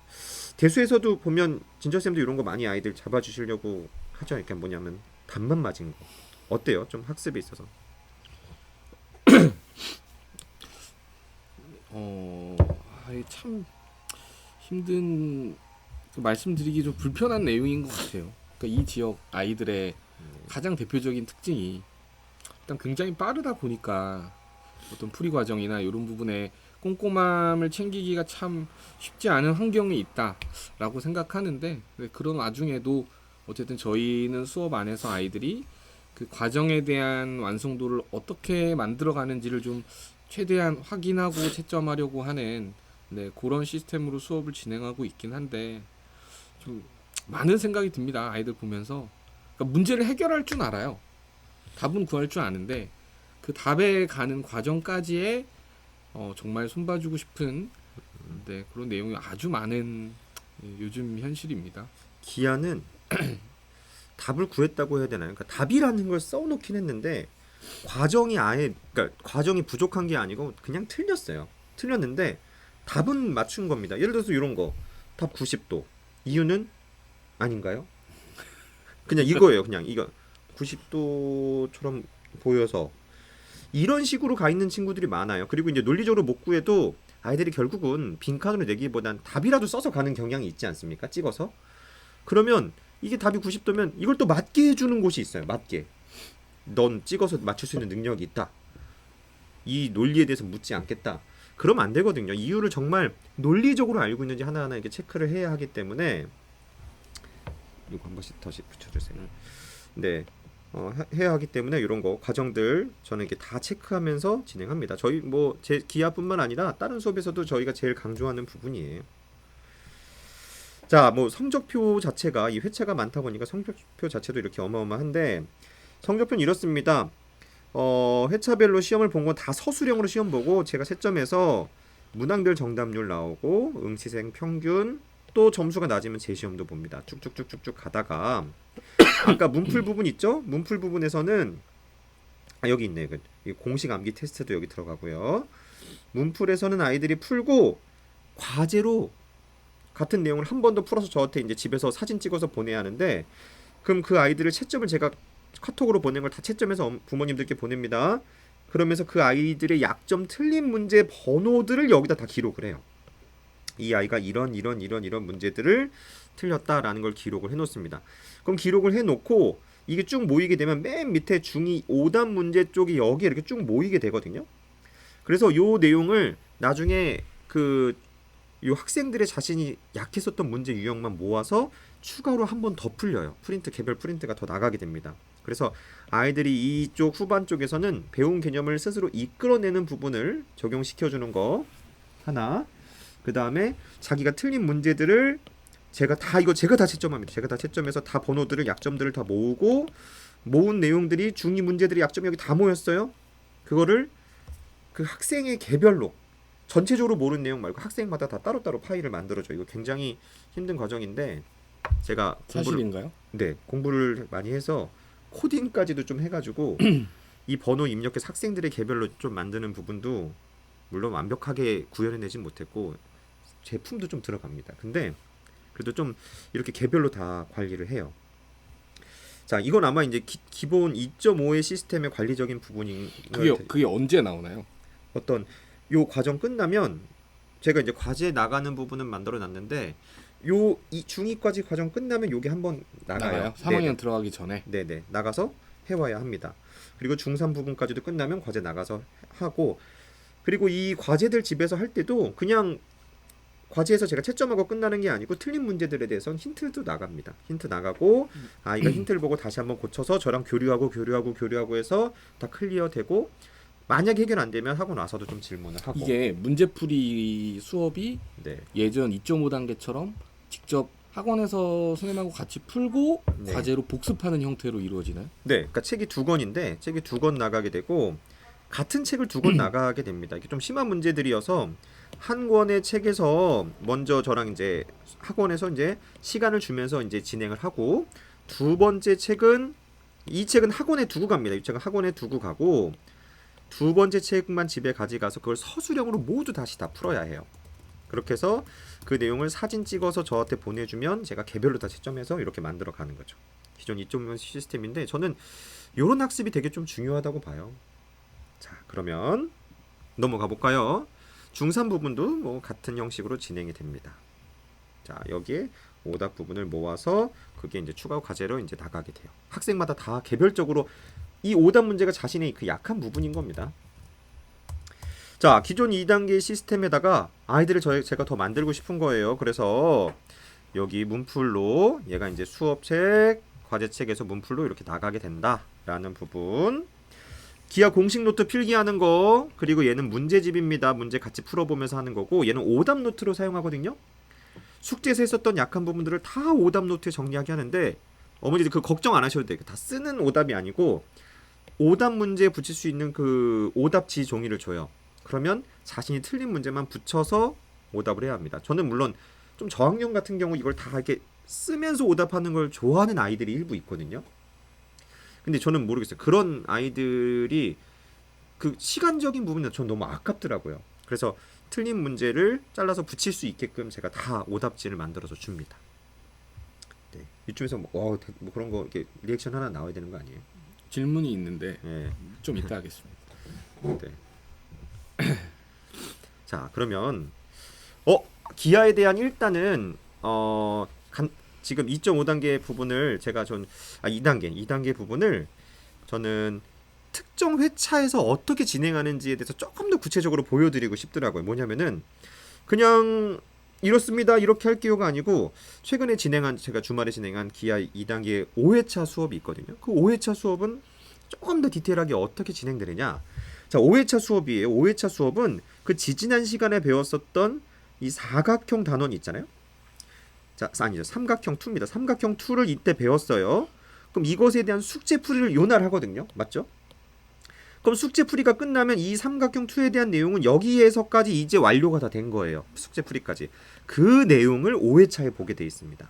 대수에서도 보면 진철쌤도 이런 거 많이 아이들 잡아주시려고 하죠. 그러니까 뭐냐면 답만 맞은 거. 어때요? 좀 학습에 있어서. 참 힘든 말씀드리기 좀 불편한 내용인 것 같아요. 그러니까 이 지역 아이들의 가장 대표적인 특징이 일단 굉장히 빠르다 보니까 어떤 풀이 과정이나 이런 부분에 꼼꼼함을 챙기기가 참 쉽지 않은 환경에 있다라고 생각하는데 그런 와중에도 어쨌든 저희는 수업 안에서 아이들이 그 과정에 대한 완성도를 어떻게 만들어가는지를 좀 최대한 확인하고 채점하려고 하는 그런 시스템으로 수업을 진행하고 있긴 한데 좀 많은 생각이 듭니다. 아이들 보면서 그러니까 문제를 해결할 줄 알아요. 답은 구할 줄 아는데 그 답에 가는 과정까지의 정말 손봐주고 싶은 그런 내용이 아주 많은 요즘 현실입니다. 기아는 답을 구했다고 해야 되나요? 그러니까 답이라는 걸 써놓긴 했는데 과정이 그러니까 과정이 부족한 게 아니고 그냥 틀렸어요. 틀렸는데 답은 맞춘 겁니다. 예를 들어서 이런 거 답 90도 이유는 아닌가요? 그냥 이거예요. 그냥 이거 90도처럼 보여서 이런 식으로 가 있는 친구들이 많아요. 그리고 이제 논리적으로 못 구해도 아이들이 결국은 빈칸으로 내기보단 답이라도 써서 가는 경향이 있지 않습니까? 찍어서. 그러면 이게 답이 90도면 이걸 또 맞게 해주는 곳이 있어요. 맞게. 넌 찍어서 맞출 수 있는 능력이 있다. 이 논리에 대해서 묻지 않겠다. 그러면 안 되거든요. 이유를 정말 논리적으로 알고 있는지 하나하나 이렇게 체크를 해야 하기 때문에 이거 한 번씩 다시 붙여주세요. 네. 해야 하기 때문에 이런 거 과정들 저는 이렇게 다 체크하면서 진행합니다. 저희 뭐 제 기하뿐만 아니라 다른 수업에서도 저희가 제일 강조하는 부분이에요. 자, 뭐 성적표 자체가 이 회차가 많다 보니까 성적표 자체도 이렇게 어마어마한데 성적표는 이렇습니다. 회차별로 시험을 본 건 다 서술형으로 시험 보고 제가 채점해서 문항별 정답률 나오고 응시생 평균 또 점수가 낮으면 재시험도 봅니다. 쭉쭉쭉쭉쭉 가다가 아까 문풀 부분 있죠? 문풀 부분에서는 여기 있네. 공식 암기 테스트도 여기 들어가고요. 문풀에서는 아이들이 풀고 과제로 같은 내용을 한 번 더 풀어서 저한테 이제 집에서 사진 찍어서 보내야 하는데 그럼 그 아이들을 채점을 제가 카톡으로 보낸 걸 다 채점해서 부모님들께 보냅니다. 그러면서 그 아이들의 약점 틀린 문제 번호들을 여기다 다 기록을 해요. 이 아이가 이런 문제들을 틀렸다라는 걸 기록을 해놓습니다. 그럼 기록을 해놓고 이게 쭉 모이게 되면 맨 밑에 중2 오답 문제 쪽이 여기에 이렇게 쭉 모이게 되거든요. 그래서 요 내용을 나중에 요 학생들의 자신이 약했었던 문제 유형만 모아서 추가로 한 번 더 풀려요. 개별 프린트가 더 나가게 됩니다. 그래서 아이들이 이쪽 후반 쪽에서는 배운 개념을 스스로 이끌어내는 부분을 적용시켜주는 거 하나, 그 다음에 자기가 틀린 문제들을 제가 다 채점합니다. 제가 다 채점해서 다 번호들을 약점들을 다 모으고 모은 내용들이 중2 문제들이 약점이 여기 다 모였어요. 그거를 그 학생의 개별로 전체적으로 모르는 내용 말고 학생마다 다 따로따로 파일을 만들어줘요. 이거 굉장히 힘든 과정인데 제가 사실인가요? 공부를 많이 해서 코딩까지도 좀 해가지고 이 번호 입력해서 학생들의 개별로 좀 만드는 부분도 물론 완벽하게 구현해내진 못했고 제품도 좀 들어갑니다. 근데 그래도 좀 이렇게 개별로 다 관리를 해요. 자, 이건 아마 이제 기본 2.5의 시스템의 관리적인 부분인 그게 언제 나오나요? 어떤 요 과정 끝나면 제가 이제 과제 나가는 부분은 만들어 놨는데 이 중2까지 과정 끝나면 요게 한번 나가요. 3학년 들어가기 전에. 네네, 나가서 해와야 합니다. 그리고 중3 부분까지도 끝나면 과제 나가서 하고, 그리고 이 과제들 집에서 할 때도 그냥 과제에서 제가 채점하고 끝나는 게 아니고 틀린 문제들에 대해서는 힌트도 나갑니다. 힌트 나가고 아이가 힌트를 보고 다시 한번 고쳐서 저랑 교류하고 해서 다 클리어되고, 만약 해결 안 되면 하고 나서도 좀 질문을 하고. 이게 문제풀이 수업이 네. 예전 2.5 단계처럼 직접 학원에서 선생님하고 같이 풀고 네. 과제로 복습하는 형태로 이루어지나요? 네, 그러니까 책이 2권인데 책이 2권 나가게 되고 같은 책을 2권 나가게 됩니다. 이게 좀 심한 문제들이어서 한 권의 책에서 먼저 저랑 이제 학원에서 이제 시간을 주면서 이제 진행을 하고, 두 번째 책은 이 책은 학원에 두고 갑니다. 이 책은 학원에 두고 가고 두 번째 책만 집에 가져가서 그걸 서술형으로 모두 다시 다 풀어야 해요. 그렇게 해서 그 내용을 사진 찍어서 저한테 보내주면 제가 개별로 다 채점해서 이렇게 만들어 가는 거죠. 기존 2.5 시스템인데 저는 이런 학습이 되게 좀 중요하다고 봐요. 자, 그러면 넘어가 볼까요? 중3 부분도 뭐 같은 형식으로 진행이 됩니다. 자, 여기에 오답 부분을 모아서 그게 이제 추가 과제로 이제 나가게 돼요. 학생마다 다 개별적으로 이 오답 문제가 자신의 그 약한 부분인 겁니다. 자, 기존 2단계 시스템에다가 아이들을 제가 더 만들고 싶은 거예요. 그래서 여기 문풀로 얘가 이제 수업책, 과제책에서 문풀로 이렇게 나가게 된다라는 부분. 기하 공식 노트 필기하는 거, 그리고 얘는 문제집입니다. 문제 같이 풀어보면서 하는 거고, 얘는 오답 노트로 사용하거든요. 숙제에서 했었던 약한 부분들을 다 오답 노트에 정리하게 하는데 어머니들 그 걱정 안 하셔도 돼요. 다 쓰는 오답이 아니고 오답 문제에 붙일 수 있는 그 오답지 종이를 줘요. 그러면 자신이 틀린 문제만 붙여서 오답을 해야 합니다. 저는 물론 좀 저학년 같은 경우 이걸 다 이렇게 쓰면서 오답하는 걸 좋아하는 아이들이 일부 있거든요. 근데 저는 모르겠어요. 그런 아이들이 그 시간적인 부분이 저는 너무 아깝더라고요. 그래서 틀린 문제를 잘라서 붙일 수 있게끔 제가 다 오답지를 만들어서 줍니다. 네. 이쯤에서 뭐 그런 거 이렇게 리액션 하나 나와야 되는 거 아니에요? 질문이 있는데 네. 좀 이따 하겠습니다. 네. 자, 그러면 기하에 대한 일단은 지금 2.5단계 부분을 제가 2단계 부분을 저는 특정 회차에서 어떻게 진행하는지에 대해서 조금 더 구체적으로 보여드리고 싶더라고요. 뭐냐면은 그냥 이렇습니다, 이렇게 할게요가 아니고 최근에 제가 주말에 진행한 기하 2단계 5회차 수업이 있거든요. 그 5회차 수업은 조금 더 디테일하게 어떻게 진행되느냐. 자, 5회차 수업이에요. 5회차 수업은 그 지지난 시간에 배웠었던 이 사각형 단원이 있잖아요. 자, 아니죠. 삼각형 2입니다. 삼각형 2를 이때 배웠어요. 그럼 이것에 대한 숙제 풀이를 요날 하거든요. 맞죠? 그럼 숙제 풀이가 끝나면 이 삼각형 2에 대한 내용은 여기에서까지 이제 완료가 다 된 거예요. 숙제 풀이까지. 그 내용을 5회차에 보게 돼 있습니다.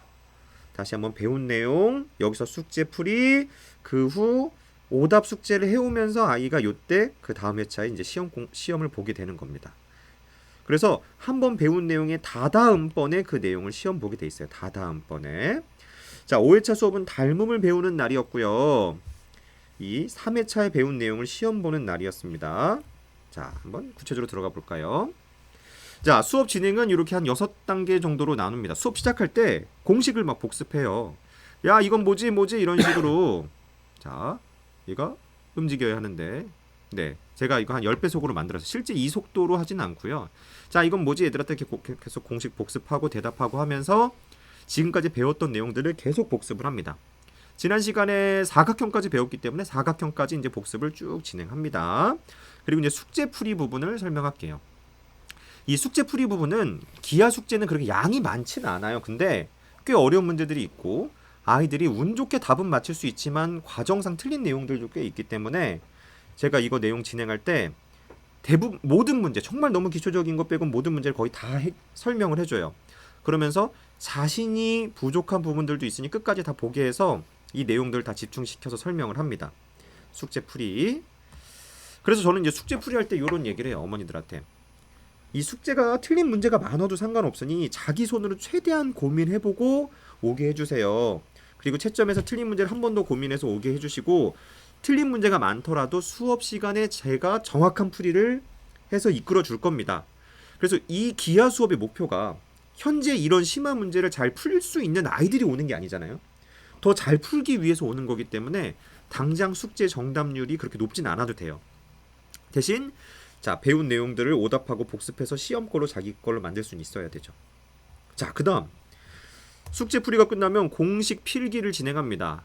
다시 한번 배운 내용, 여기서 숙제 풀이, 그 후 오답 숙제를 해오면서 아이가 요때 그 다음 회차에 이제 시험을 보게 되는 겁니다. 그래서 한번 배운 내용의 다다음번에 그 내용을 시험 보게 돼 있어요. 다다음번에. 자, 5회차 수업은 닮음을 배우는 날이었고요. 이 3회차에 배운 내용을 시험 보는 날이었습니다. 자, 한번 구체적으로 들어가 볼까요? 자, 수업 진행은 이렇게 한 6단계 정도로 나눕니다. 수업 시작할 때 공식을 막 복습해요. 야, 이건 뭐지 이런 식으로. 자, 얘가 움직여야 하는데, 네, 제가 이거 한 10배속으로 만들어서 실제 이 속도로 하진 않고요. 자, 이건 뭐지 얘들한테 계속 공식 복습하고 대답하고 하면서 지금까지 배웠던 내용들을 계속 복습을 합니다. 지난 시간에 사각형까지 배웠기 때문에 사각형까지 이제 복습을 쭉 진행합니다. 그리고 이제 숙제 풀이 부분을 설명할게요. 이 숙제 풀이 부분은 기하 숙제는 그렇게 양이 많지는 않아요. 근데 꽤 어려운 문제들이 있고 아이들이 운 좋게 답은 맞출 수 있지만 과정상 틀린 내용들도 꽤 있기 때문에 제가 이거 내용 진행할 때 대부분 모든 문제, 정말 너무 기초적인 것 빼고 모든 문제를 거의 다 설명을 해줘요. 그러면서 자신이 부족한 부분들도 있으니 끝까지 다 보게 해서 이 내용들을 다 집중시켜서 설명을 합니다. 숙제 풀이. 그래서 저는 이제 숙제 풀이 할 때 이런 얘기를 해요. 어머니들한테. 이 숙제가 틀린 문제가 많아도 상관없으니 자기 손으로 최대한 고민해보고 오게 해주세요. 그리고 채점에서 틀린 문제를 한 번 더 고민해서 오게 해주시고 틀린 문제가 많더라도 수업 시간에 제가 정확한 풀이를 해서 이끌어 줄 겁니다. 그래서 이 기하 수업의 목표가 현재 이런 심한 문제를 잘 풀 수 있는 아이들이 오는 게 아니잖아요. 더 잘 풀기 위해서 오는 거기 때문에 당장 숙제 정답률이 그렇게 높진 않아도 돼요. 대신 자, 배운 내용들을 오답하고 복습해서 시험걸로 자기 걸로 만들 수는 있어야 되죠. 자, 그 다음 숙제 풀이가 끝나면 공식 필기를 진행합니다.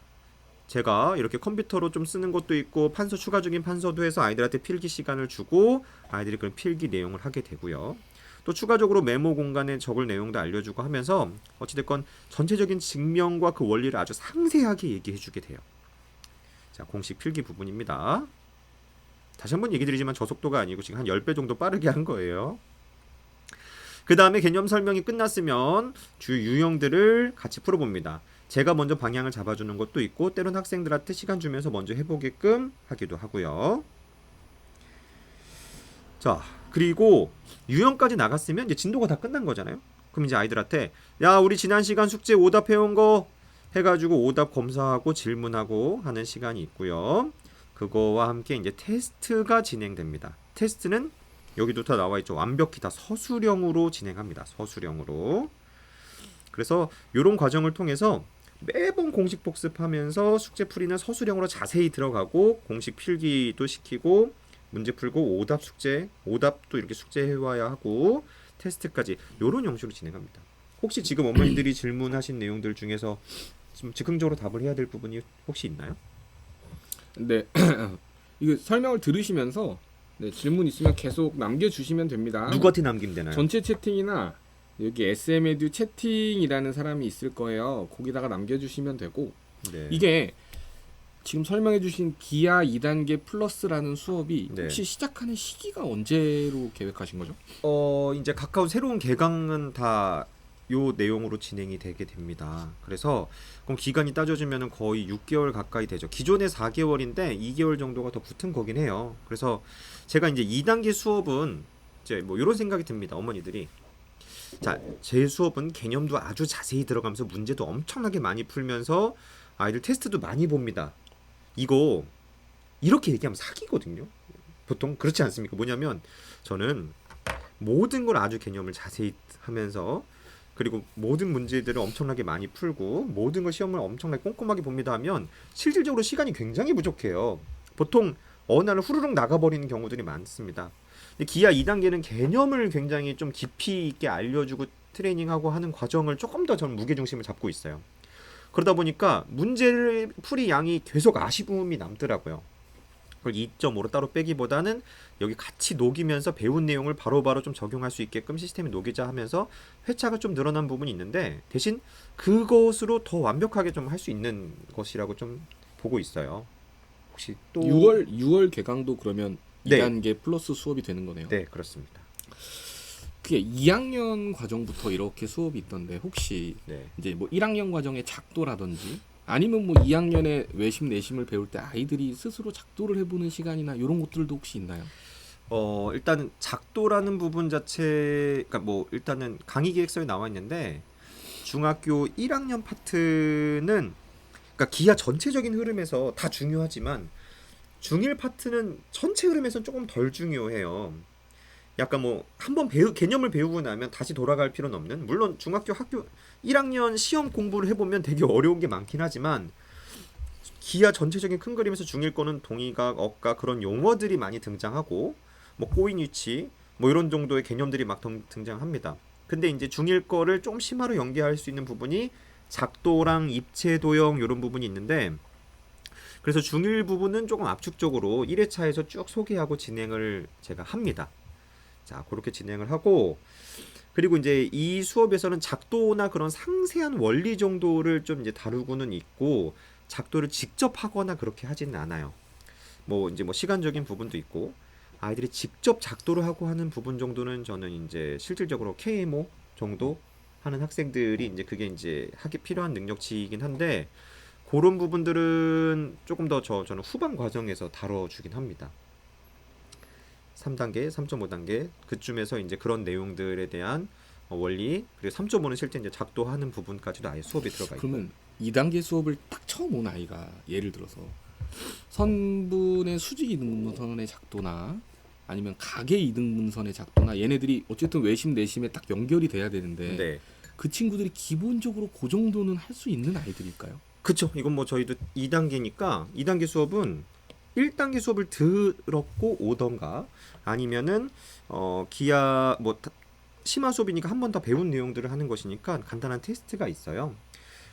제가 이렇게 컴퓨터로 좀 쓰는 것도 있고 판서 추가적인 판서도 해서 아이들한테 필기 시간을 주고 아이들이 그런 필기 내용을 하게 되고요. 또 추가적으로 메모 공간에 적을 내용도 알려주고 하면서 어찌됐건 전체적인 증명과 그 원리를 아주 상세하게 얘기해주게 돼요. 자, 공식 필기 부분입니다. 다시 한번 얘기 드리지만 저 속도가 아니고 지금 한 10배 정도 빠르게 한 거예요. 그 다음에 개념 설명이 끝났으면 주 유형들을 같이 풀어봅니다. 제가 먼저 방향을 잡아주는 것도 있고 때론 학생들한테 시간 주면서 먼저 해보게끔 하기도 하고요. 자, 그리고 유형까지 나갔으면 이제 진도가 다 끝난 거잖아요. 그럼 이제 아이들한테 야, 우리 지난 시간 숙제 오답해온 거 해가지고 오답 검사하고 질문하고 하는 시간이 있고요. 그거와 함께 이제 테스트가 진행됩니다. 테스트는 여기도 다 나와 있죠. 완벽히 다 서술형으로 진행합니다. 서술형으로. 그래서 이런 과정을 통해서 매번 공식 복습하면서 숙제 풀이는 서술형으로 자세히 들어가고 공식 필기도 시키고 문제 풀고 오답 숙제, 오답도 이렇게 숙제해와야 하고 테스트까지 이런 형식으로 진행합니다. 혹시 지금 어머니들이 질문하신 내용들 중에서 좀 즉흥적으로 답을 해야 될 부분이 혹시 있나요? 네, 이거 설명을 들으시면서 네, 질문 있으면 계속 남겨주시면 됩니다. 누구한테 남기면 되나요? 전체 채팅이나 여기 SM에듀 채팅이라는 사람이 있을 거예요. 거기다가 남겨주시면 되고 네. 이게 지금 설명해주신 기하 2단계 플러스라는 수업이 네. 혹시 시작하는 시기가 언제로 계획하신 거죠? 이제 가까운 새로운 개강은 다 요 내용으로 진행이 되게 됩니다. 그래서 그럼 기간이 따져주면 거의 6개월 가까이 되죠. 기존에 4개월인데 2개월 정도가 더 붙은 거긴 해요. 그래서 제가 이제 2단계 수업은 이제 뭐 이런 생각이 듭니다. 어머니들이 자, 제 수업은 개념도 아주 자세히 들어가면서 문제도 엄청나게 많이 풀면서 아이들 테스트도 많이 봅니다. 이거 이렇게 얘기하면 사기거든요. 보통 그렇지 않습니까? 뭐냐면 저는 모든 걸 아주 개념을 자세히 하면서 그리고 모든 문제들을 엄청나게 많이 풀고 모든 걸 시험을 엄청나게 꼼꼼하게 봅니다 하면 실질적으로 시간이 굉장히 부족해요. 보통 어느 날 후루룩 나가버리는 경우들이 많습니다. 근데 기하 2단계는 개념을 굉장히 좀 깊이 있게 알려주고 트레이닝하고 하는 과정을 조금 더 저는 무게중심을 잡고 있어요. 그러다 보니까 문제를 풀이 양이 계속 아쉬움이 남더라고요. 그걸 2.5로 따로 빼기보다는 여기 같이 녹이면서 배운 내용을 바로바로 좀 적용할 수 있게끔 시스템에 녹이자 하면서 회차가 좀 늘어난 부분이 있는데 대신 그것으로 더 완벽하게 좀 할 수 있는 것이라고 좀 보고 있어요. 혹시 또 6월 개강도 그러면 네. 2단계 플러스 수업이 되는 거네요. 네, 그렇습니다. 그게 2학년 과정부터 이렇게 수업이 있던데 혹시 네. 이제 뭐 1학년 과정의 작도라든지 아니면 뭐 2학년에 외심 내심을 배울 때 아이들이 스스로 작도를 해보는 시간이나 이런 것들도 혹시 있나요? 일단은 작도라는 부분 자체, 그러니까 뭐 일단은 강의 계획서에 나와 있는데 중학교 1학년 파트는 그러니까 기하 전체적인 흐름에서 다 중요하지만 중1 파트는 전체 흐름에서는 조금 덜 중요해요. 약간 뭐 한번 개념을 배우고 나면 다시 돌아갈 필요는 없는, 물론 중학교 학교 1학년 시험 공부를 해보면 되게 어려운 게 많긴 하지만 기하 전체적인 큰 그림에서 중1 거는 동의각, 억각 그런 용어들이 많이 등장하고 뭐 꼬인 위치 뭐 이런 정도의 개념들이 막 등장합니다. 근데 이제 중1 거를 좀 심화로 연계할 수 있는 부분이 작도랑 입체 도형 이런 부분이 있는데, 그래서 중1 부분은 조금 압축적으로 1회차에서 쭉 소개하고 진행을 제가 합니다. 자, 그렇게 진행을 하고, 그리고 이제 이 수업에서는 작도나 그런 상세한 원리 정도를 좀 이제 다루고는 있고, 작도를 직접 하거나 그렇게 하지는 않아요. 뭐 이제 뭐 시간적인 부분도 있고, 아이들이 직접 작도를 하고 하는 부분 정도는 저는 이제 실질적으로 KMO 정도 하는 학생들이 이제 그게 이제 하기 필요한 능력치이긴 한데, 그런 부분들은 조금 더 저는 후반 과정에서 다뤄주긴 합니다. 3단계, 3.5단계 그쯤에서 이제 그런 내용들에 대한 원리, 그리고 3.5는 실제 이제 작도하는 부분까지도 아예 수업에 들어가 있고. 그러면 2단계 수업을 딱 처음 온 아이가 예를 들어서 선분의 수직 이등분선의 작도나 아니면 가계 이등분선의 작도나 얘네들이 어쨌든 외심 내심에 딱 연결이 돼야 되는데 네. 그 친구들이 기본적으로 그 정도는 할 수 있는 아이들일까요? 그쵸. 이건 뭐 저희도 2단계니까 2단계 수업은 1단계 수업을 들었고 오던가 아니면은 기하 뭐 심화 수업이니까 한 번 더 배운 내용들을 하는 것이니까 간단한 테스트가 있어요.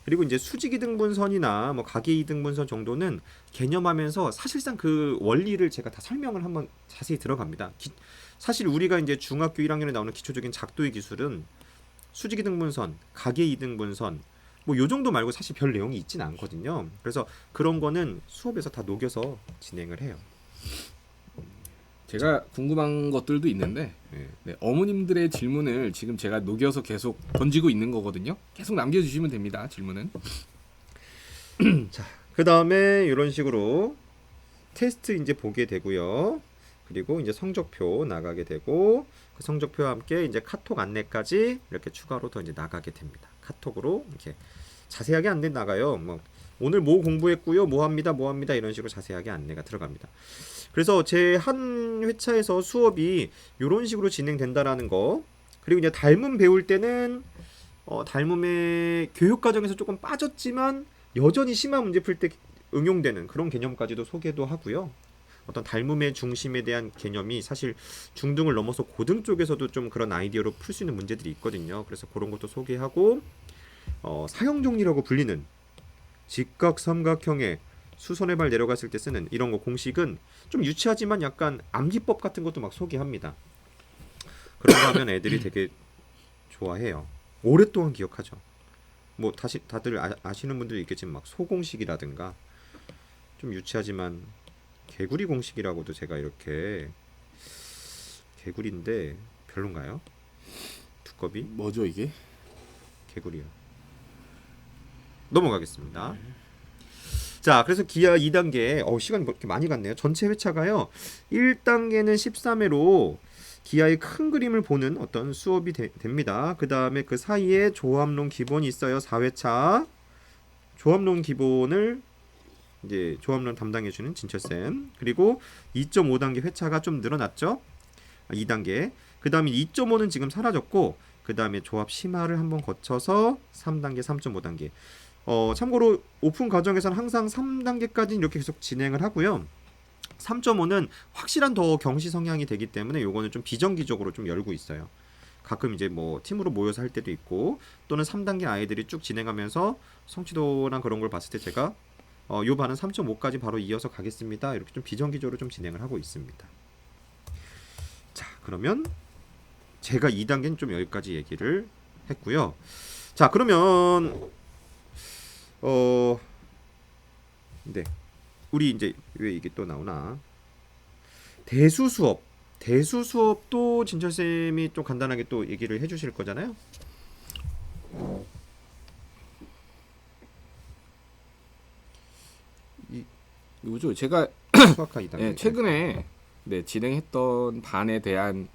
그리고 이제 수직 이등분선이나 뭐 가계 이등분선 정도는 개념하면서 사실상 그 원리를 제가 다 설명을 한번 자세히 들어갑니다. 사실 우리가 이제 중학교 1학년에 나오는 기초적인 작도의 기술은 수직 이등분선, 가계 이등분선 뭐 요 정도 말고 사실 별 내용이 있진 않거든요. 그래서 그런 거는 수업에서 다 녹여서 진행을 해요. 제가 궁금한 것들도 있는데 네. 네, 어머님들의 질문을 지금 제가 녹여서 계속 던지고 있는 거거든요. 계속 남겨주시면 됩니다. 질문은. 자, 그 다음에 이런 식으로 테스트 이제 보게 되고요. 그리고 이제 성적표 나가게 되고 그 성적표와 함께 이제 카톡 안내까지 이렇게 추가로 더 이제 나가게 됩니다. 카톡으로 이렇게 자세하게 안내 나가요. 뭐 오늘 뭐 공부했고요, 뭐 합니다 이런 식으로 자세하게 안내가 들어갑니다. 그래서 제 한 회차에서 수업이 이런 식으로 진행된다라는 거, 그리고 이제 닮음 배울 때는 닮음의 교육 과정에서 조금 빠졌지만 여전히 심화 문제 풀 때 응용되는 그런 개념까지도 소개도 하고요. 어떤 닮음의 중심에 대한 개념이 사실 중등을 넘어서 고등 쪽에서도 좀 그런 아이디어로 풀 수 있는 문제들이 있거든요. 그래서 그런 것도 소개하고, 사형정리라고 불리는 직각 삼각형의 수선의 발 내려갔을 때 쓰는 이런 거 공식은 좀 유치하지만 약간 암기법 같은 것도 막 소개합니다. 그런 거 하면 애들이 되게 좋아해요. 오랫동안 기억하죠. 뭐 다시 다들 아시는 분들이 있겠지만 막 소공식이라든가 좀 유치하지만 개구리 공식이라고도 제가 이렇게, 개구리인데 별론가요? 두꺼비? 뭐죠 이게? 개구리요. 넘어가겠습니다. 자, 그래서 기하 2단계 시간이 그렇게 많이 갔네요. 전체 회차가요 1단계는 13회로 기하의 큰 그림을 보는 어떤 수업이 됩니다. 그 다음에 그 사이에 조합론 기본이 있어요. 4회차 조합론 기본을 이제 조합론 담당해주는 진철쌤, 그리고 2.5단계 회차가 좀 늘어났죠. 2단계. 그 다음에 2.5는 지금 사라졌고, 그 다음에 조합 심화를 한번 거쳐서 3단계, 3.5단계. 참고로 오픈 과정에서는 항상 3단계까지는 이렇게 계속 진행을 하고요. 3.5는 확실한 더 경시 성향이 되기 때문에 요거는 좀 비정기적으로 좀 열고 있어요. 가끔 이제 뭐 팀으로 모여서 할 때도 있고, 또는 3단계 아이들이 쭉 진행하면서 성취도랑 그런 걸 봤을 때 제가 요 반은 3.5까지 바로 이어서 가겠습니다. 이렇게 좀 비정기적으로 좀 진행을 하고 있습니다. 자, 그러면 제가 2단계는 좀 여기까지 얘기를 했고요. 자, 그러면 네, 우리 이제 왜 이게 또 나오나? 대수 수업도 진철 쌤이 좀 간단하게 또 얘기를 해주실 거잖아요. 이거죠. 제가 수학과 2단계. 네, 최근에 진행했던 반에 대한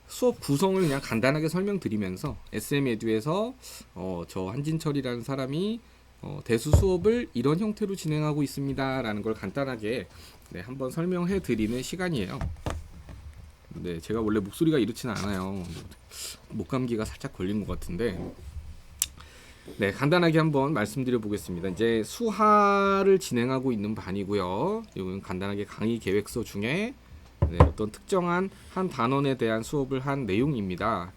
수업 구성을 그냥 간단하게 설명드리면서 SM 에듀에서 저 한진철이라는 사람이 대수 수업을 이런 형태로 진행하고 있습니다라는 걸 간단하게 한번 설명해 드리는 시간이에요. 네, 제가 원래 목소리가 이렇지는 않아요. 목감기가 살짝 걸린 것 같은데, 네, 간단하게 한번 말씀드려 보겠습니다. 이제 수하를 진행하고 있는 반이고요. 이건 간단하게 강의 계획서 중에 네, 어떤 특정한 한 단원에 대한 수업을 한 내용입니다.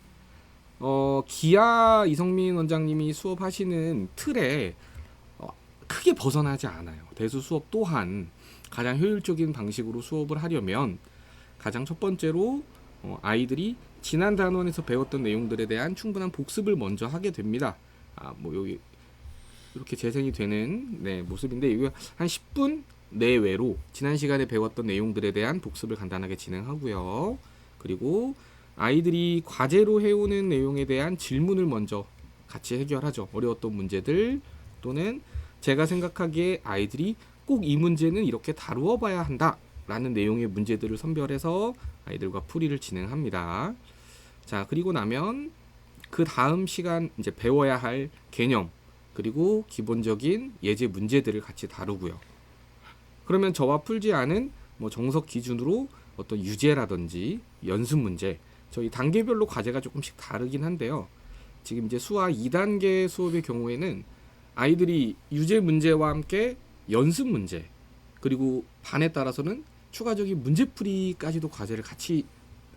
기아 이성민 원장님이 수업하시는 틀에 크게 벗어나지 않아요. 대수 수업 또한 가장 효율적인 방식으로 수업을 하려면 가장 첫 번째로 아이들이 지난 단원에서 배웠던 내용들에 대한 충분한 복습을 먼저 하게 됩니다. 뭐 여기 이렇게 재생이 되는 네, 모습인데 이거 한 10분 내외로 지난 시간에 배웠던 내용들에 대한 복습을 간단하게 진행하고요. 그리고 아이들이 과제로 해오는 내용에 대한 질문을 먼저 같이 해결하죠. 어려웠던 문제들 또는 제가 생각하기에 아이들이 꼭 이 문제는 이렇게 다루어 봐야 한다 라는 내용의 문제들을 선별해서 아이들과 풀이를 진행합니다. 자, 그리고 나면 그 다음 시간 이제 배워야 할 개념 그리고 기본적인 예제 문제들을 같이 다루고요. 그러면 저와 풀지 않은 뭐 정석 기준으로 어떤 유제라든지 연습 문제, 저희 단계별로 과제가 조금씩 다르긴 한데요. 지금 이제 수화 2단계 수업의 경우에는 아이들이 유제 문제와 함께 연습 문제, 그리고 반에 따라서는 추가적인 문제풀이까지도 과제를 같이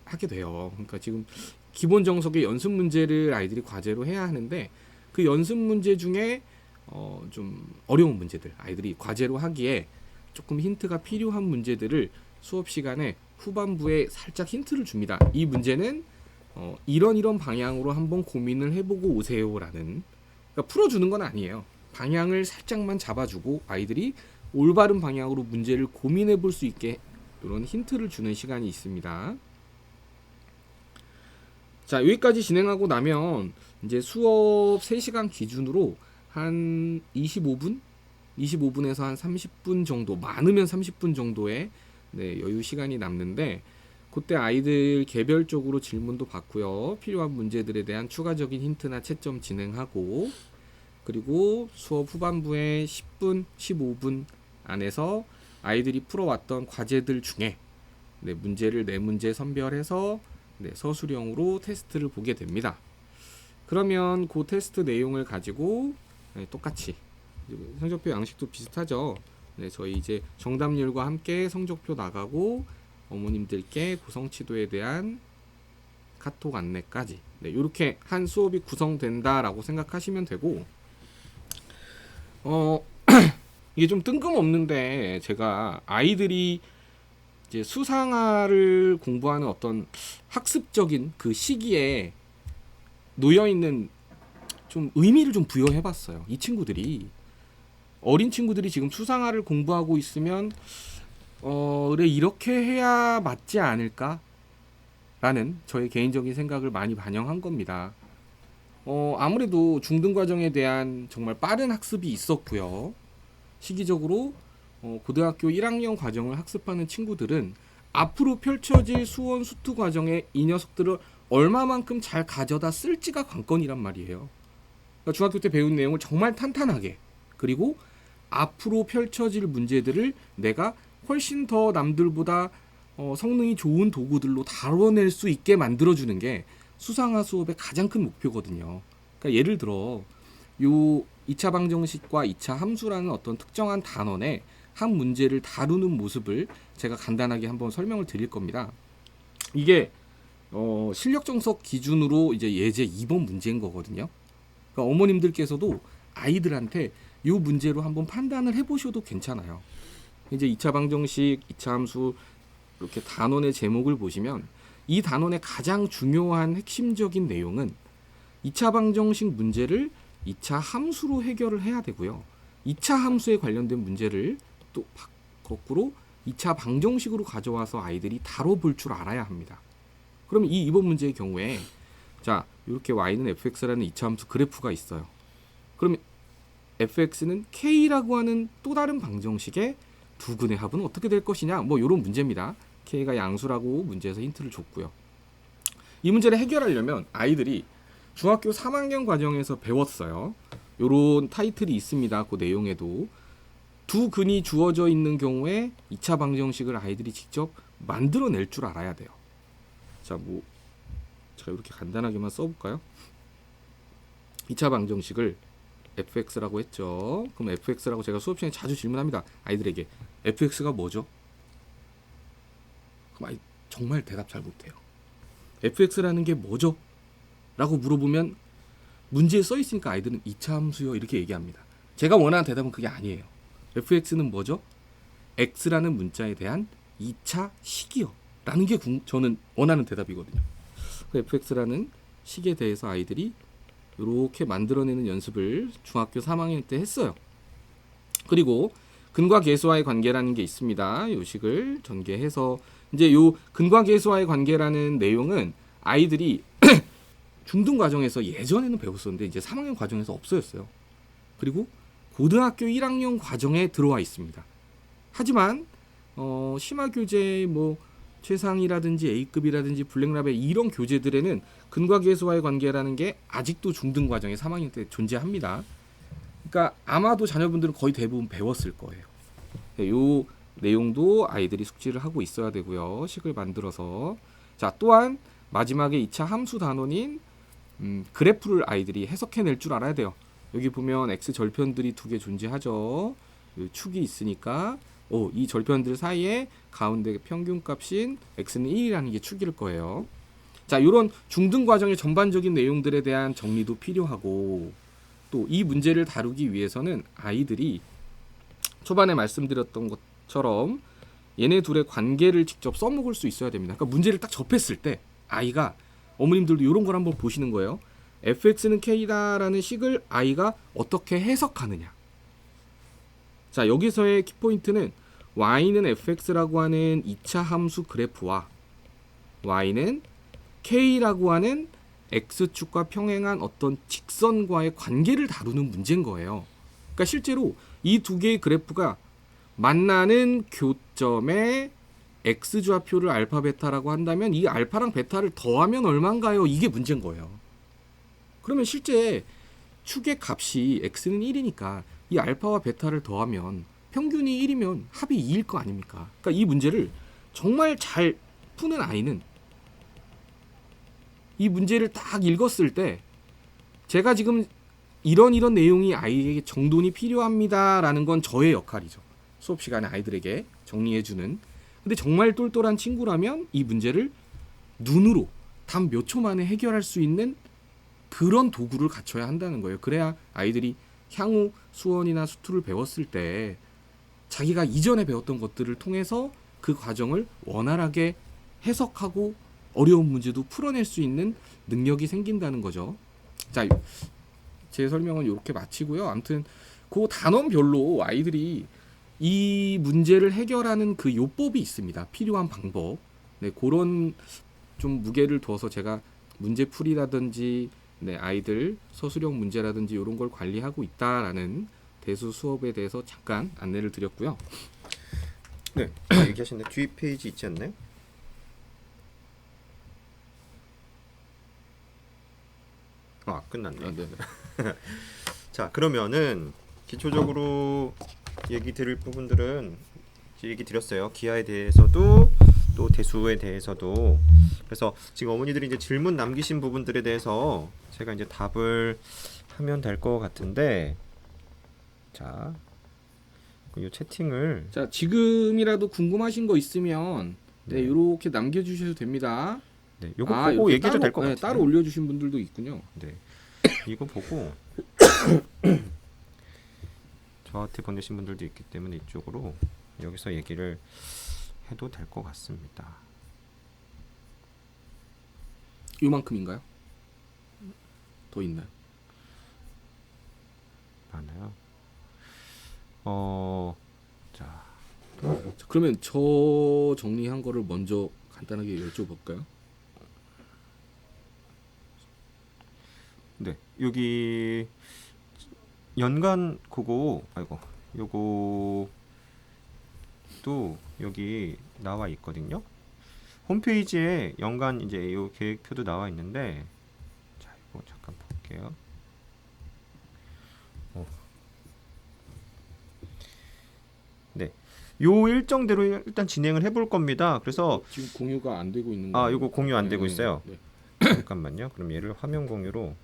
하게 돼요. 그러니까 지금 기본 정석의 연습 문제를 아이들이 과제로 해야 하는데 그 연습 문제 중에 좀 어려운 문제들, 아이들이 과제로 하기에 조금 힌트가 필요한 문제들을 수업 시간에 후반부에 살짝 힌트를 줍니다. 이 문제는 이런 방향으로 한번 고민을 해보고 오세요라는, 그러니까 풀어주는 건 아니에요. 방향을 살짝만 잡아주고 아이들이 올바른 방향으로 문제를 고민해 볼 수 있게 이런 힌트를 주는 시간이 있습니다. 자, 여기까지 진행하고 나면 이제 수업 3시간 기준으로 한 25분에서 한 30분 정도, 많으면 30분 정도의 네, 여유 시간이 남는데 그때 아이들 개별적으로 질문도 받고요. 필요한 문제들에 대한 추가적인 힌트나 채점 진행하고, 그리고 수업 후반부에 10분, 15분 안에서 아이들이 풀어왔던 과제들 중에 네, 문제를 4문제 선별해서 네, 서술형으로 테스트를 보게 됩니다. 그러면 그 테스트 내용을 가지고 네, 똑같이 성적표 양식도 비슷하죠. 네, 저희 이제 정답률과 함께 성적표 나가고 어머님들께 구성치도에 대한 카톡 안내까지 네, 이렇게 한 수업이 구성된다라고 생각하시면 되고, 이게 좀 뜬금없는데 제가 아이들이 이제 수상화를 공부하는 어떤 학습적인 그 시기에 놓여 있는 좀 의미를 좀 부여해봤어요. 이 친구들이, 어린 친구들이 지금 수상화를 공부하고 있으면 그래 이렇게 해야 맞지 않을까? 라는 저의 개인적인 생각을 많이 반영한 겁니다. 아무래도 중등 과정에 대한 정말 빠른 학습이 있었고요. 시기적으로 고등학교 1학년 과정을 학습하는 친구들은 앞으로 펼쳐질 수원 수투 과정에 이 녀석들을 얼마만큼 잘 가져다 쓸지가 관건이란 말이에요. 그러니까 중학교 때 배운 내용을 정말 탄탄하게, 그리고 앞으로 펼쳐질 문제들을 내가 훨씬 더 남들보다 성능이 좋은 도구들로 다뤄낼 수 있게 만들어주는 게 수상화 수업의 가장 큰 목표거든요. 그러니까 예를 들어 요 2차 방정식과 2차 함수라는 어떤 특정한 단원의 한 문제를 다루는 모습을 제가 간단하게 한번 설명을 드릴 겁니다. 이게 실력 정석 기준으로 이제 예제 2번 문제인 거거든요. 그러니까 어머님들께서도 아이들한테 이 문제로 한번 판단을 해보셔도 괜찮아요. 이제 2차 방정식, 2차 함수 이렇게 단원의 제목을 보시면 이 단원의 가장 중요한 핵심적인 내용은 2차 방정식 문제를 2차 함수로 해결을 해야 되고요. 2차 함수에 관련된 문제를 또 거꾸로 2차 방정식으로 가져와서 아이들이 다뤄볼 줄 알아야 합니다. 그러면 이 2번 문제의 경우에 자, 이렇게 y는 fx라는 2차 함수 그래프가 있어요. 그러면 fx는 k라고 하는 또 다른 방정식의 두근의 합은 어떻게 될 것이냐, 뭐 이런 문제입니다. k가 양수라고 문제에서 힌트를 줬고요. 이 문제를 해결하려면 아이들이 중학교 3학년 과정에서 배웠어요. 이런 타이틀이 있습니다. 그 내용에도 두 근이 주어져 있는 경우에 2차 방정식을 아이들이 직접 만들어낼 줄 알아야 돼요. 자, 뭐 제가 이렇게 간단하게만 써볼까요? 2차 방정식을 fx라고 했죠. 그럼 fx라고 제가 수업 시간에 자주 질문합니다. 아이들에게 fx가 뭐죠? 그럼 아이 정말 대답 잘 못해요. fx라는 게 뭐죠? 라고 물어보면 문제에 써 있으니까 아이들은 2차 함수요 이렇게 얘기합니다. 제가 원하는 대답은 그게 아니에요. fx는 뭐죠? x라는 문자에 대한 2차 식이요 라는 게 저는 원하는 대답이거든요. 그 fx라는 식에 대해서 아이들이 이렇게 만들어내는 연습을 중학교 3학년 때 했어요. 그리고 근과 계수와의 관계라는 게 있습니다. 이 식을 전개해서 이제 요 근과 계수와의 관계라는 내용은 아이들이 중등 과정에서 예전에는 배웠었는데 이제 3학년 과정에서 없어졌어요. 그리고 고등학교 1학년 과정에 들어와 있습니다. 하지만 심화 교재 뭐 최상이라든지 A급이라든지 블랙라벨 이런 교재들에는 근과 계수와의 관계라는 게 아직도 중등 과정에 3학년 때 존재합니다. 그러니까 아마도 자녀분들은 거의 대부분 배웠을 거예요. 이 내용도 아이들이 숙지를 하고 있어야 되고요. 식을 만들어서 자 또한 마지막에 2차 함수 단원인 그래프를 아이들이 해석해낼 줄 알아야 돼요. 여기 보면 x 절편들이 두 개 존재하죠. 축이 있으니까 이 절편들 사이에 가운데 평균값인 x는 1이라는 게 축일 거예요. 자, 이런 중등 과정의 전반적인 내용들에 대한 정리도 필요하고 또 이 문제를 다루기 위해서는 아이들이 초반에 말씀드렸던 것처럼 얘네 둘의 관계를 직접 써먹을 수 있어야 됩니다. 그러니까 문제를 딱 접했을 때 아이가 어머님들도 이런 걸 한번 보시는 거예요. fx는 k다라는 식을 아이가 어떻게 해석하느냐. 자, 여기서의 키포인트는 y는 fx라고 하는 2차 함수 그래프와 y는 k라고 하는 x축과 평행한 어떤 직선과의 관계를 다루는 문제인 거예요. 그러니까 실제로 이 두 개의 그래프가 만나는 교점에 x좌표를 알파 베타라고 한다면 이 알파랑 베타를 더하면 얼마인가요? 이게 문제인 거예요. 그러면 실제 축의 값이 x는 1이니까 이 알파와 베타를 더하면 평균이 1이면 합이 2일 거 아닙니까? 그러니까 이 문제를 정말 잘 푸는 아이는 이 문제를 딱 읽었을 때 제가 지금 이런 내용이 아이에게 정돈이 필요합니다라는 건 저의 역할이죠. 수업 시간에 아이들에게 정리해주는. 근데 정말 똘똘한 친구라면 이 문제를 눈으로 단 몇 초 만에 해결할 수 있는 그런 도구를 갖춰야 한다는 거예요. 그래야 아이들이 향후 수원이나 수투를 배웠을 때 자기가 이전에 배웠던 것들을 통해서 그 과정을 원활하게 해석하고 어려운 문제도 풀어낼 수 있는 능력이 생긴다는 거죠. 자, 제 설명은 이렇게 마치고요. 아무튼 그 단원별로 아이들이 이 문제를 해결하는 그 요법이 있습니다. 필요한 방법. 네, 그런 좀 무게를 둬서 제가 문제풀이라든지 네, 아이들 서술형 문제라든지 이런 걸 관리하고 있다라는 대수 수업에 대해서 잠깐 안내를 드렸고요. 네, 얘기하셨는데 뒤 페이지 있지 않나요? 끝났네. 네네. 자, 그러면은 기초적으로 얘기 드릴 부분들은 얘기 드렸어요. 기하에 대해서도 또 대수에 대해서도. 그래서 지금 어머니들이 이제 질문 남기신 부분들에 대해서 제가 이제 답을 하면 될 것 같은데, 자, 이 채팅을 자, 지금이라도 궁금하신 거 있으면 네, 이렇게 남겨주셔도 됩니다. 네, 요거 보고 이렇게 얘기해도 될 것 같아요. 따로 올려주신 분들도 있군요. 네, 이거 보고 저한테 보내신 분들도 있기 때문에 이쪽으로 여기서 얘기를 해도 될 것 같습니다. 요만큼인가요? 더 있나요? 많아요. 자, 자, 그러면 저 정리한 거를 먼저 간단하게 여쭤볼까요? 네, 여기 연간 그거 요거 또 여기 나와 있거든요. 홈페이지에 연간 이제 요 계획표도 나와 있는데, 자, 이거 잠깐 볼게요. 네, 요 일정대로 일단 진행을 해볼 겁니다. 그래서 지금 공유가 안 되고 있는 거. 요거 공유 안 되고 있어요. 네. 잠깐만요. 그럼 얘를 화면 공유로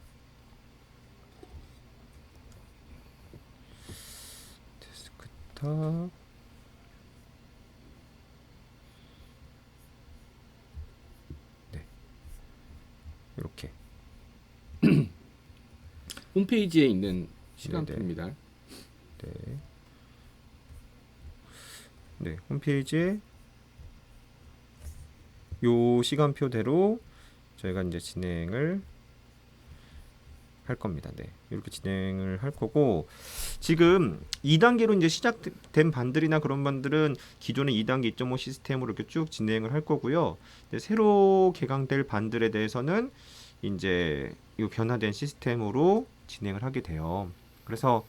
데스크탑 네 이렇게 홈페이지에 있는 시간표입니다. 네. 네, 홈페이지에 요 시간표대로 저희가 이제 진행을 할 겁니다. 네. 이렇게 진행을 할 거고 지금 2단계로 이제 시작된 반들이나 그런 반들은 기존의 2단계 2.5 시스템으로 이렇게 쭉 진행을 할 거고요. 새로 개강될 반들에 대해서는 이제 이 변화된 시스템으로 진행을 하게 돼요. 그래서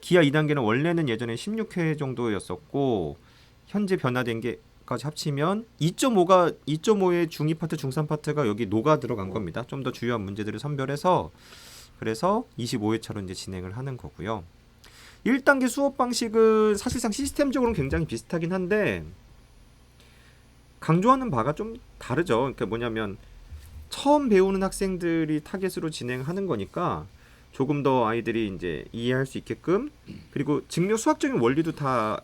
기아 2단계는 원래는 예전에 16회 정도였었고 현재 변화된 게까지 합치면 2.5의 중2 파트, 중3 파트가 여기 녹아 들어간 겁니다. 좀 더 주요한 문제들을 선별해서 그래서 25회차로 이제 진행을 하는 거고요. 1단계 수업 방식은 사실상 시스템적으로는 굉장히 비슷하긴 한데 강조하는 바가 좀 다르죠. 그러니까 뭐냐면 처음 배우는 학생들이 타겟으로 진행하는 거니까 조금 더 아이들이 이제 이해할 수 있게끔 그리고 증명 수학적인 원리도 다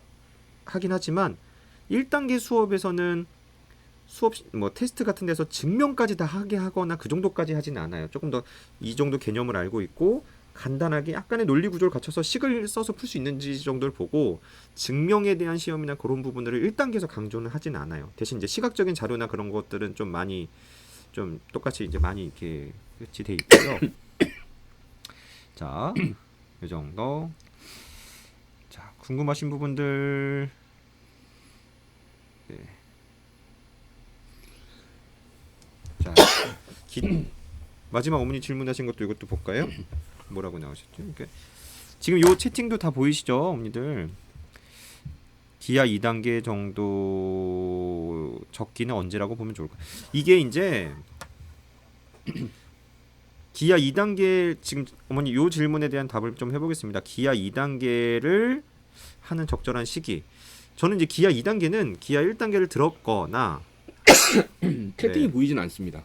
하긴 하지만 1단계 수업에서는 수업 뭐 테스트 같은 데서 증명까지 다 하게 하거나 그 정도까지 하진 않아요. 조금 더 이 정도 개념을 알고 있고 간단하게 약간의 논리 구조를 갖춰서 식을 써서 풀 수 있는지 정도를 보고 증명에 대한 시험이나 그런 부분들을 1단계에서 강조는 하진 않아요. 대신 이제 시각적인 자료나 그런 것들은 좀 많이 좀 똑같이 이제 많이 이렇게 같이 돼 있고요. 자, 이 정도. 자, 궁금하신 부분들. 네. 자, 마지막 어머니 질문하신 것도 이것도 볼까요? 뭐라고 나오셨죠? 그러니까 지금 요 채팅도 다 보이시죠, 어머니들? 기아 2단계 정도 적기는 언제라고 보면 좋을까? 이게 이제 기아 2단계 지금 어머니 요 질문에 대한 답을 좀 해보겠습니다. 기아 2단계를 하는 적절한 시기. 저는 이제 기아 2단계는 기아 1단계를 들었거나 채팅이 네. 보이진 않습니다.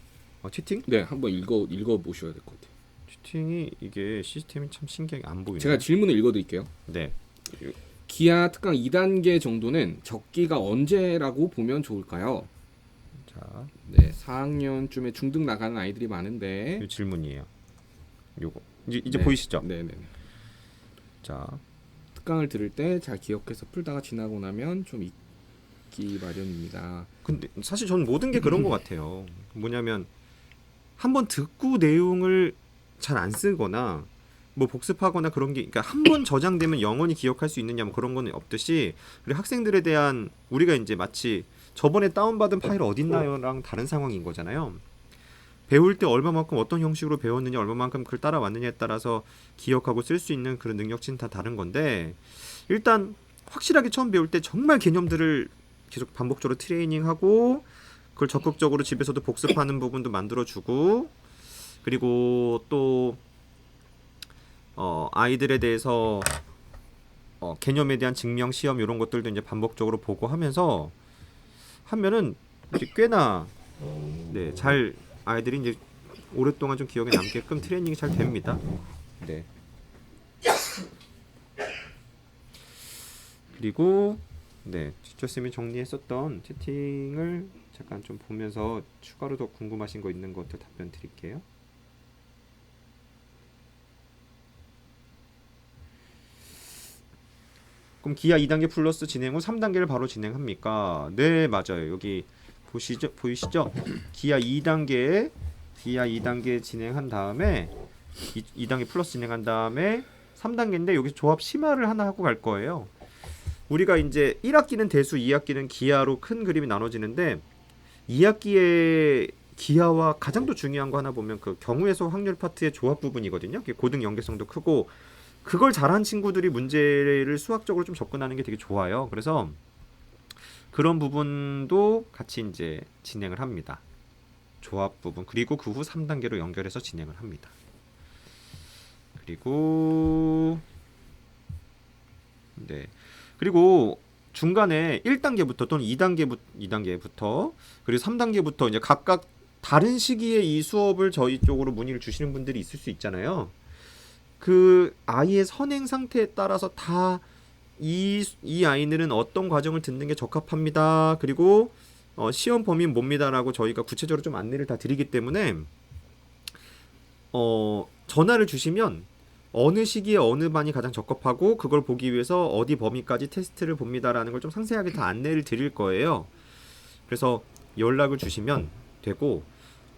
채팅? 네, 한번 읽어 보셔야 될 것 같아요. 채팅이 이게 시스템이 참 신기하게 안 보이네요. 제가 질문을 읽어드릴게요. 네. 기아 특강 2단계 정도는 적기가 언제라고 보면 좋을까요? 자, 네, 4학년쯤에 중등 나가는 아이들이 많은데 이 질문이에요. 요거 이제 네. 보이시죠? 네네. 자, 특강을 들을 때 잘 기억해서 풀다가 지나고 나면 좀 잊기 마련입니다. 근데 사실 저는 모든 게 그런 것 같아요. 뭐냐면 한번 듣고 내용을 잘 안 쓰거나 뭐 복습하거나 그런 게 그러니까 한 번 저장되면 영원히 기억할 수 있느냐 뭐 그런 건 없듯이 그리고 학생들에 대한 우리가 이제 마치 저번에 다운받은 파일 어딨나요랑 다른 상황인 거잖아요. 배울 때 얼마만큼 어떤 형식으로 배웠느냐 얼마만큼 그걸 따라왔느냐에 따라서 기억하고 쓸 수 있는 그런 능력치는 다 다른 건데 일단 확실하게 처음 배울 때 정말 개념들을 계속 반복적으로 트레이닝하고 그걸 적극적으로 집에서도 복습하는 부분도 만들어주고 그리고 또 아이들에 대해서 개념에 대한 증명 시험 이런 것들도 이제 반복적으로 보고 하면서 하면은 이제 꽤나 네, 잘 아이들이 이제 오랫동안 좀 기억에 남게끔 트레이닝이 잘 됩니다. 네. 그리고 네, 지처쌤이 정리했었던 채팅을 잠깐 좀 보면서 추가로 더 궁금하신 거 있는 것들 답변 드릴게요. 그럼 기아 2단계 플러스 진행 후 3단계를 바로 진행합니까? 네, 맞아요. 여기 보이시죠? 기아 2단계 진행한 다음에 2단계 플러스 진행한 다음에 3단계인데 여기서 조합 심화를 하나 하고 갈 거예요. 우리가 이제 1학기는 대수, 2학기는 기하로 큰 그림이 나눠지는데 2학기의 기하와 가장 더 중요한 거 하나 보면 그 경우에서 확률 파트의 조합 부분이거든요. 고등 연계성도 크고 그걸 잘한 친구들이 문제를 수학적으로 좀 접근하는 게 되게 좋아요. 그래서 그런 부분도 같이 이제 진행을 합니다. 조합 부분 그리고 그 후 3단계로 연결해서 진행을 합니다. 그리고 네. 그리고 중간에 1단계부터 또는 2단계부터 그리고 3단계부터 이제 각각 다른 시기에 이 수업을 저희 쪽으로 문의를 주시는 분들이 있을 수 있잖아요. 그 아이의 선행 상태에 따라서 다 이 아이들은 어떤 과정을 듣는 게 적합합니다. 그리고 시험 범위는 뭡니다라고 저희가 구체적으로 좀 안내를 다 드리기 때문에 전화를 주시면 어느 시기에 어느 반이 가장 적합하고 그걸 보기 위해서 어디 범위까지 테스트를 봅니다라는 걸 좀 상세하게 다 안내를 드릴 거예요. 그래서 연락을 주시면 되고,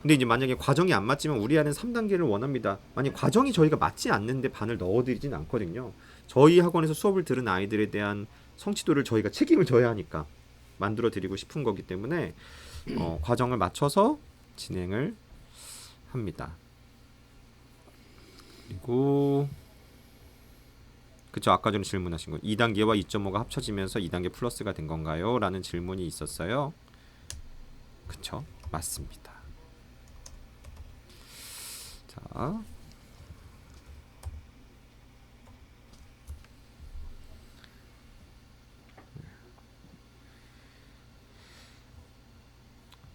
근데 이제 만약에 과정이 안 맞지만 우리 아이는 3단계를 원합니다. 만약 과정이 저희가 맞지 않는데 반을 넣어드리진 않거든요. 저희 학원에서 수업을 들은 아이들에 대한 성취도를 저희가 책임을 져야 하니까 만들어 드리고 싶은 거기 때문에 과정을 맞춰서 진행을 합니다. 그리고 그쵸, 아까 전에 질문하신 거 2단계와 2.5가 합쳐지면서 2단계 플러스가 된 건가요? 라는 질문이 있었어요. 그쵸, 맞습니다.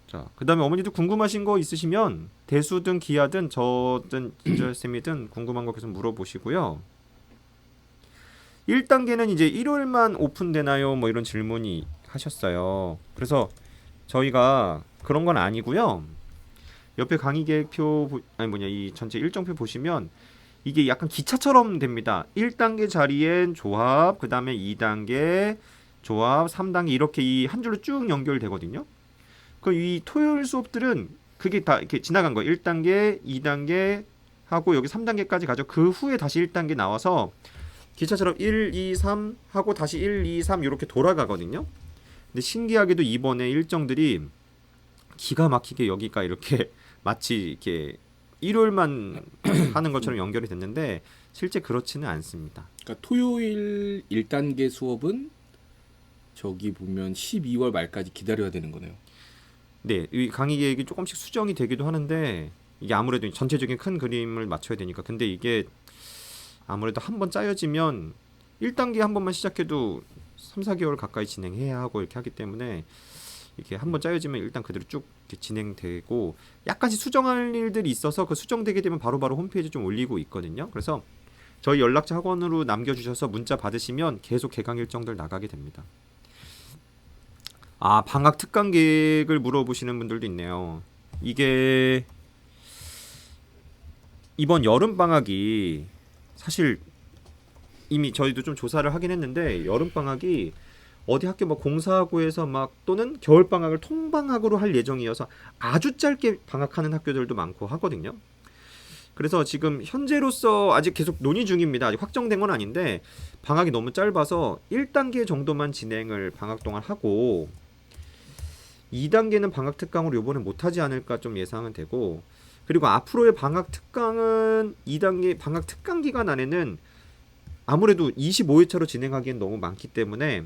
자, 그 다음에 어머니도 궁금하신 거 있으시면 대수든 기아든 저든 진절쌤이든 궁금한 거 계속 물어보시고요. 1단계는 이제 일요일만 오픈되나요? 뭐 이런 질문이 하셨어요. 그래서 저희가 그런 건 아니고요. 옆에 강의 계획표 이 전체 일정표 보시면 이게 약간 기차처럼 됩니다. 1단계 자리엔 조합, 그 다음에 2단계 조합, 3단계 이렇게 이 한 줄로 쭉 연결되거든요. 이 토요일 수업들은 그게 다 이렇게 지나간 거예요. 1단계, 2단계 하고 여기 3단계까지 가죠. 그 후에 다시 1단계 나와서 기차처럼 1, 2, 3 하고 다시 1, 2, 3 이렇게 돌아가거든요. 근데 신기하게도 이번에 일정들이 기가 막히게 여기가 이렇게 마치 이렇게 일요일만 하는 것처럼 연결이 됐는데 실제 그렇지는 않습니다. 그러니까 토요일 1단계 수업은 저기 보면 12월 말까지 기다려야 되는 거네요. 네, 이 강의 계획이 조금씩 수정이 되기도 하는데 이게 아무래도 전체적인 큰 그림을 맞춰야 되니까. 근데 이게 아무래도 한번 짜여지면 1단계 한 번만 시작해도 3, 4개월 가까이 진행해야 하고 이렇게 하기 때문에 이렇게 한번 짜여지면 일단 그대로 쭉 이렇게 진행되고 약간씩 수정할 일들이 있어서 그 수정되게 되면 바로바로 홈페이지에 좀 올리고 있거든요. 그래서 저희 연락처 학원으로 남겨주셔서 문자 받으시면 계속 개강 일정들 나가게 됩니다. 아, 방학 특강 계획을 물어보시는 분들도 있네요. 이게 이번 여름 방학이 사실 이미 저희도 좀 조사를 하긴 했는데 여름 방학이 어디 학교 뭐 공사하고 해서 막 또는 겨울 방학을 통방학으로 할 예정이어서 아주 짧게 방학하는 학교들도 많고 하거든요. 그래서 지금 현재로서 아직 계속 논의 중입니다. 아직 확정된 건 아닌데 방학이 너무 짧아서 1단계 정도만 진행을 방학 동안 하고 2단계는 방학 특강으로 이번에 못하지 않을까 좀 예상은 되고, 그리고 앞으로의 방학 특강은 2단계 방학 특강 기간 안에는 아무래도 25회차로 진행하기엔 너무 많기 때문에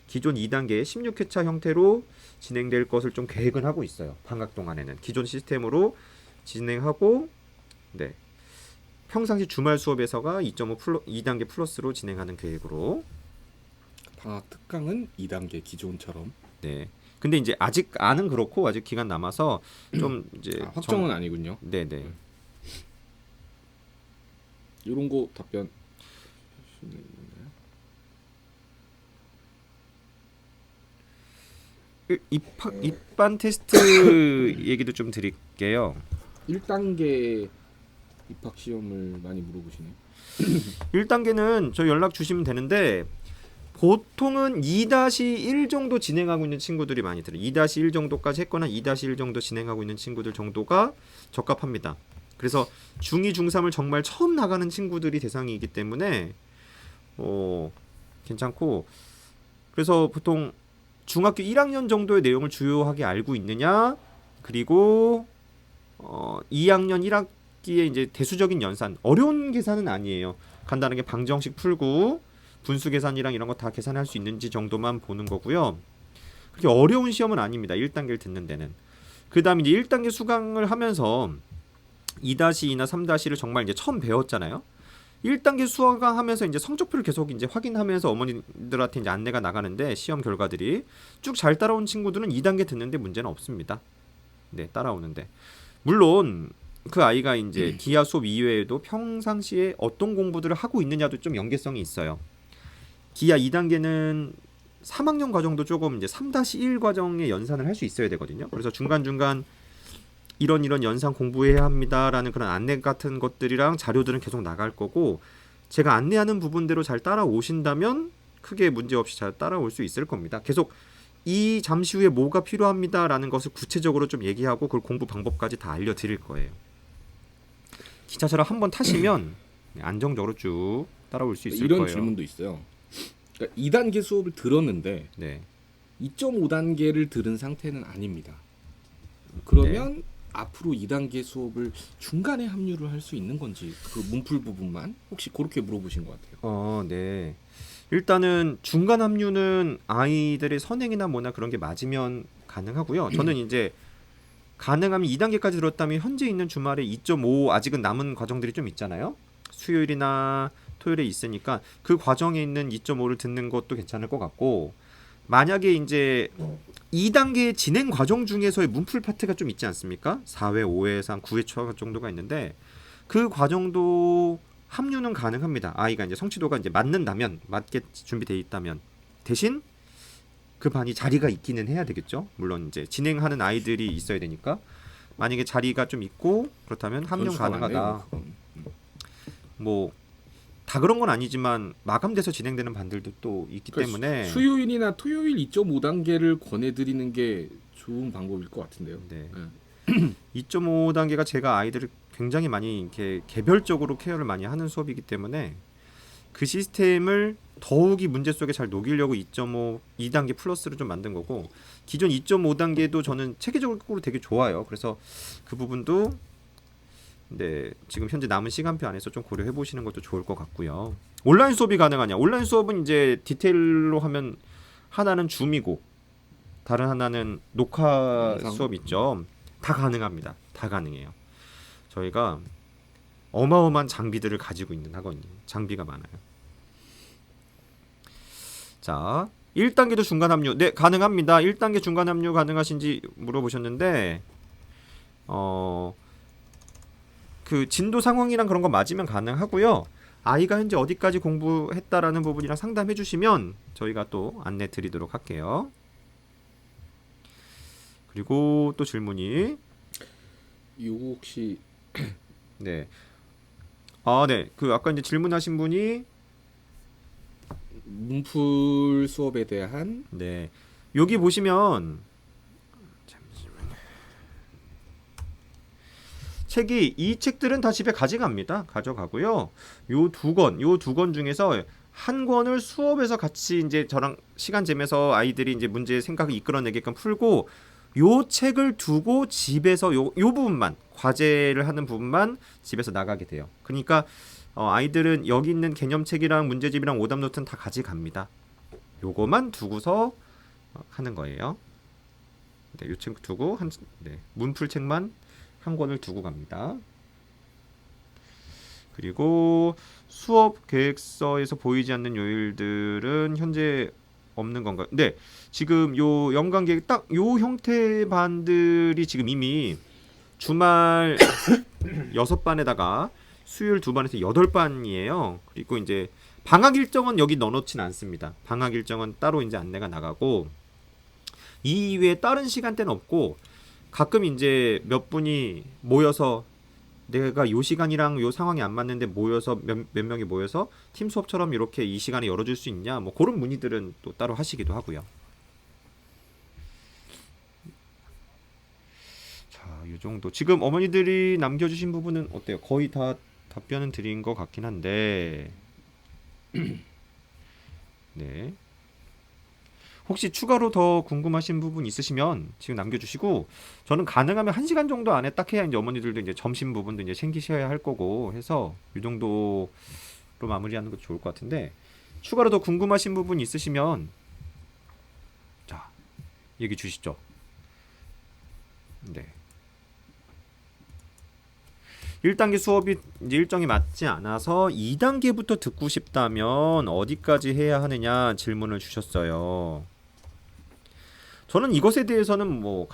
기존 2단계 16회차 형태로 진행될 것을 좀 계획은 하고 있어요. 방학 동안에는 기존 시스템으로 진행하고, 네, 평상시 주말 수업에서가 2단계 플러스로 진행하는 계획으로. 방학 특강은 2단계 기존처럼. 네. 근데 이제 아직 안은 그렇고 아직 기간 남아서 좀 이제 확정은 아니군요. 네네. 이런 거 답변. 입반 테스트 얘기도 좀 드릴게요. 1단계 입학 시험을 많이 물어보시네요. 1단계는 저 연락 주시면 되는데 보통은 2-1 정도 진행하고 있는 친구들이 많이 들어요. 2-1 정도까지 했거나 2-1 정도 진행하고 있는 친구들 정도가 적합합니다. 그래서 중2, 중3을 정말 처음 나가는 친구들이 대상이기 때문에 괜찮고, 그래서 보통 중학교 1학년 정도의 내용을 주요하게 알고 있느냐, 그리고 2학년 1학기에 이제 대수적인 연산, 어려운 계산은 아니에요. 간단하게 방정식 풀고 분수 계산이랑 이런 거 다 계산할 수 있는지 정도만 보는 거고요. 그렇게 어려운 시험은 아닙니다. 1단계를 듣는 데는. 그 다음에 이제 1단계 수강을 하면서 2-2나 3-1을 정말 이제 처음 배웠잖아요. 1단계 수강하면서 이제 성적표를 계속 이제 확인하면서 어머니들한테 이제 안내가 나가는데 시험 결과들이 쭉 잘 따라온 친구들은 2단계 듣는데 문제는 없습니다. 네, 따라오는데 물론 그 아이가 이제 기하 수업 이외에도 평상시에 어떤 공부들을 하고 있느냐도 좀 연계성이 있어요. 기하 2단계는 3학년 과정도 조금 이제 3-1 과정의 연산을 할 수 있어야 되거든요. 그래서 중간중간 이런 연산 공부해야 합니다라는 그런 안내 같은 것들이랑 자료들은 계속 나갈 거고 제가 안내하는 부분대로 잘 따라오신다면 크게 문제 없이 잘 따라올 수 있을 겁니다. 계속 이 잠시 후에 뭐가 필요합니다라는 것을 구체적으로 좀 얘기하고 그 공부 방법까지 다 알려드릴 거예요. 기차처럼 한번 타시면 안정적으로 쭉 따라올 수 있을 이런 거예요. 질문도 있어요. 그러니까 2단계 수업을 들었는데 네. 2.5단계를 들은 상태는 아닙니다. 그러면 앞으로 2단계 수업을 중간에 합류를 할 수 있는 건지 그 문풀 부분만 혹시 그렇게 물어보신 것 같아요. 네. 일단은 중간 합류는 아이들의 선행이나 뭐나 그런 게 맞으면 가능하고요. 저는 이제 가능하면 2단계까지 들었다면 현재 있는 주말에 2.5 아직은 남은 과정들이 좀 있잖아요. 수요일이나 토요일에 있으니까 그 과정에 있는 2.5를 듣는 것도 괜찮을 것 같고 만약에 이제 2단계 진행 과정 중에서의 문풀 파트가 좀 있지 않습니까? 4회, 5회상, 9회 초과 정도가 있는데 그 과정도 합류는 가능합니다. 아이가 이제 성취도가 이제 맞는다면 맞게 준비되어 있다면 대신 그 반이 자리가 있기는 해야 되겠죠. 물론 이제 진행하는 아이들이 있어야 되니까 만약에 자리가 좀 있고 그렇다면 합류 가능하다. 뭐 다 그런 건 아니지만 마감돼서 진행되는 반들도 또 있기 그러니까 때문에 수요일이나 토요일 2.5단계를 권해드리는 게 좋은 방법일 것 같은데요. 네. 2.5단계가 제가 아이들을 굉장히 많이 이렇게 개별적으로 케어를 많이 하는 수업이기 때문에 그 시스템을 더욱이 문제 속에 잘 녹이려고 2.5, 2단계 플러스를 좀 만든 거고 기존 2.5단계도 저는 체계적으로 되게 좋아요. 그래서 그 부분도 네, 지금 현재 남은 시간표 안에서 좀 고려해 보시는 것도 좋을 것 같고요. 온라인 수업이 가능하냐? 온라인 수업은 이제 디테일로 하면 하나는 줌이고 다른 하나는 녹화 수업 있죠. 다 가능합니다. 다 가능해요. 저희가 어마어마한 장비들을 가지고 있는 학원이에요. 장비가 많아요. 자, 1단계도 중간 합류. 네, 가능합니다. 1단계 중간 합류 가능하신지 물어보셨는데 그 진도 상황이랑 그런 거 맞으면 가능하고요. 아이가 현재 어디까지 공부했다라는 부분이랑 상담해 주시면 저희가 또 안내 드리도록 할게요. 그리고 또 질문이 이거 혹시 네. 네. 그 아까 이제 질문하신 분이 문풀 수업에 대한 네. 여기 보시면 책이 이 책들은 다 집에 가져갑니다. 가져가고요. 요 두 권 중에서 한 권을 수업에서 같이 이제 저랑 시간 재면서 아이들이 이제 문제 생각을 이끌어내게끔 풀고 요 책을 두고 집에서 요 부분만 과제를 하는 부분만 집에서 나가게 돼요. 그러니까 아이들은 여기 있는 개념책이랑 문제집이랑 오답 노트는 다 가져갑니다. 요거만 두고서 하는 거예요. 네, 요 책 두고 문풀 책만 한 권을 두고 갑니다. 그리고 수업 계획서에서 보이지 않는 요일들은 현재 없는 건가요? 네, 지금 요 연간 계획 딱 요 형태의 반들이 지금 이미 주말 6반에다가 수요일 2반에서 8반이에요. 그리고 이제 방학 일정은 여기 넣어놓진 않습니다. 방학 일정은 따로 이제 안내가 나가고 이 이외에 다른 시간대는 없고 가끔 이제 몇 분이 모여서 내가 요 시간이랑 요 상황이 안 맞는데 모여서 몇 명이 모여서 팀 수업처럼 이렇게 이 시간에 열어줄 수 있냐 뭐 그런 문의들은 또 따로 하시기도 하고요. 자, 요 정도. 지금 어머니들이 남겨주신 부분은 어때요? 거의 다 답변은 드린 것 같긴 한데 네. 혹시 추가로 더 궁금하신 부분 있으시면 지금 남겨주시고 저는 가능하면 1시간 정도 안에 딱 해야 이제 어머니들도 이제 점심 부분도 이제 챙기셔야 할 거고 해서 이 정도로 마무리하는 것도 좋을 것 같은데 추가로 더 궁금하신 부분 있으시면 자 얘기 주시죠. 네. 1단계 수업이 이제 일정이 맞지 않아서 2단계부터 듣고 싶다면 어디까지 해야 하느냐 질문을 주셨어요. 저는 이것에 대해서는 뭐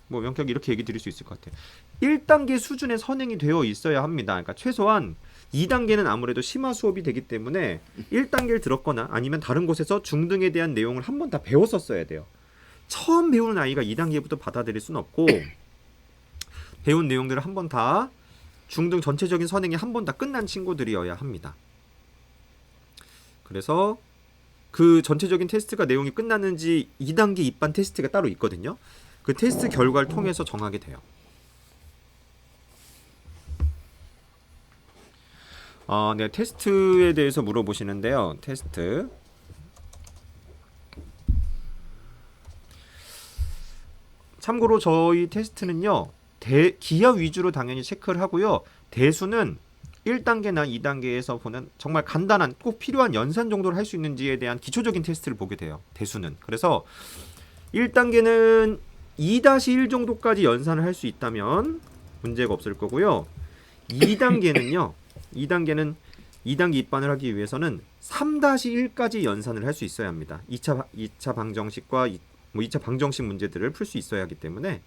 명쾌하게 이렇게 얘기 드릴 수 있을 것 같아요. 1단계 수준의 선행이 되어 있어야 합니다. 그러니까 최소한 2단계는 아무래도 심화 수업이 되기 때문에 1단계를 들었거나 아니면 다른 곳에서 중등에 대한 내용을 한 번 다 배웠었어야 돼요. 처음 배우는 아이가 2단계부터 받아들일 수는 없고 배운 내용들을 한 번 다 중등 전체적인 선행이 한 번 다 끝난 친구들이어야 합니다. 그래서 그 전체적인 테스트가 내용이 끝났는지 2단계 입반 테스트가 따로 있거든요. 그 테스트 결과를 통해서 정하게 돼요. 네, 테스트에 대해서 물어보시는데요. 테스트. 참고로 저희 테스트는요. 기하 위주로 당연히 체크를 하고요. 대수는 1단계나 2단계에서 보는 정말 간단한 꼭 필요한 연산 정도를 할 수 있는지에 대한 기초적인 테스트를 보게 돼요. 대수는. 그래서 1단계는 2-1 정도까지 연산을 할 수 있다면 문제가 없을 거고요. 2단계는 2단계 입반을 하기 위해서는 3-1까지 연산을 할 수 있어야 합니다. 2차 방정식과 2차 방정식 문제들을 풀 수 있어야 하기 때문에.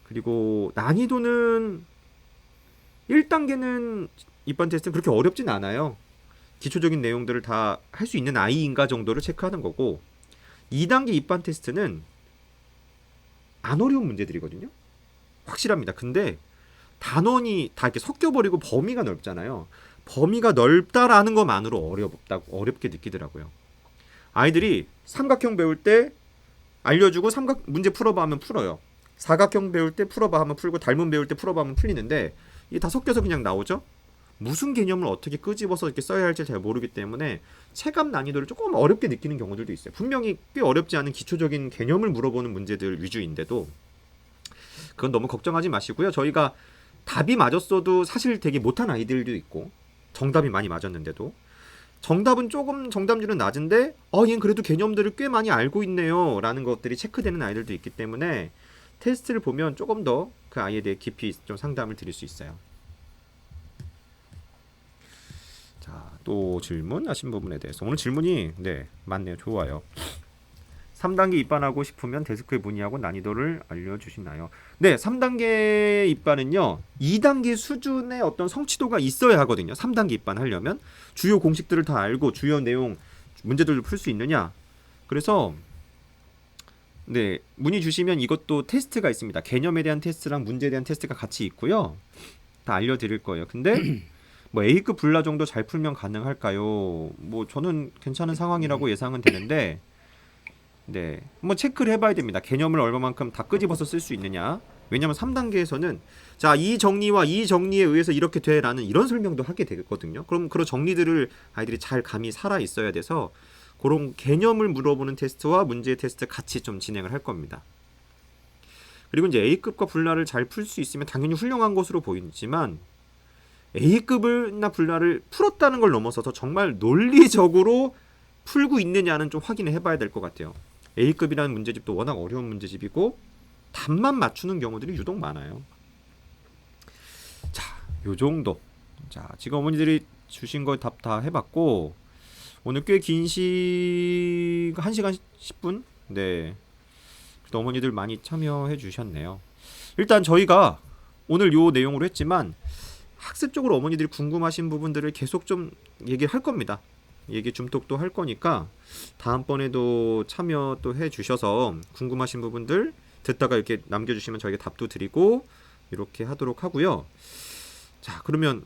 그리고 난이도는 1단계는 입반 테스트는 그렇게 어렵진 않아요. 기초적인 내용들을 다 할 수 있는 아이인가 정도를 체크하는 거고 2단계 입반 테스트는 안 어려운 문제들이거든요. 확실합니다. 근데 단원이 다 이렇게 섞여버리고 범위가 넓잖아요. 범위가 넓다라는 것만으로 어렵게 느끼더라고요. 아이들이 삼각형 배울 때 알려주고 문제 풀어봐 하면 풀어요. 사각형 배울 때 풀어봐 하면 풀고 닮은 배울 때 풀어봐 하면 풀리는데 이게 다 섞여서 그냥 나오죠. 무슨 개념을 어떻게 끄집어서 이렇게 써야 할지 잘 모르기 때문에 체감 난이도를 조금 어렵게 느끼는 경우들도 있어요. 분명히 꽤 어렵지 않은 기초적인 개념을 물어보는 문제들 위주인데도 그건 너무 걱정하지 마시고요. 저희가 답이 맞았어도 사실 되게 못한 아이들도 있고 정답이 많이 맞았는데도 정답은 조금 정답률은 낮은데 얘는 그래도 개념들을 꽤 많이 알고 있네요 라는 것들이 체크되는 아이들도 있기 때문에 테스트를 보면 조금 더 그 아이에 대해 깊이 좀 상담을 드릴 수 있어요. 자, 또 질문하신 부분에 대해서 오늘 질문이 많네요. 좋아요. 3단계 입반하고 싶으면 데스크에 문의하고 난이도를 알려주시나요? 네, 3단계 입반은요 2단계 수준의 어떤 성취도가 있어야 하거든요. 3단계 입반하려면 주요 공식들을 다 알고 주요 내용 문제들을 풀 수 있느냐. 그래서 문의 주시면 이것도 테스트가 있습니다. 개념에 대한 테스트랑 문제에 대한 테스트가 같이 있고요. 다 알려드릴 거예요. 근데 뭐 A급 불라 정도 잘 풀면 가능할까요? 뭐 저는 괜찮은 상황이라고 예상은 되는데 한번 체크를 해봐야 됩니다. 개념을 얼마만큼 다 끄집어서 쓸 수 있느냐. 왜냐면 3단계에서는 자, 이 정리와 이 정리에 의해서 이렇게 돼라는 이런 설명도 하게 되거든요. 그럼 그런 정리들을 아이들이 잘 감이 살아 있어야 돼서 그런 개념을 물어보는 테스트와 문제 테스트 같이 좀 진행을 할 겁니다. 그리고 이제 A급과 불라를 잘 풀 수 있으면 당연히 훌륭한 것으로 보이지만 A급이나 불라를 풀었다는 걸 넘어서서 정말 논리적으로 풀고 있느냐는 좀 확인을 해봐야 될 것 같아요. A급이라는 문제집도 워낙 어려운 문제집이고 답만 맞추는 경우들이 유독 많아요. 자, 요 정도. 자, 지금 어머니들이 주신 거 답 다 해봤고 오늘 꽤 긴 1시간 10분? 그래도 어머니들 많이 참여해 주셨네요. 일단 저희가 오늘 요 내용으로 했지만 학습적으로 어머니들이 궁금하신 부분들을 계속 좀 얘기를 할 겁니다. 얘기 줌독도 할 거니까 다음번에도 참여 또 해 주셔서 궁금하신 부분들 듣다가 이렇게 남겨주시면 저희가 답도 드리고 이렇게 하도록 하고요. 자, 그러면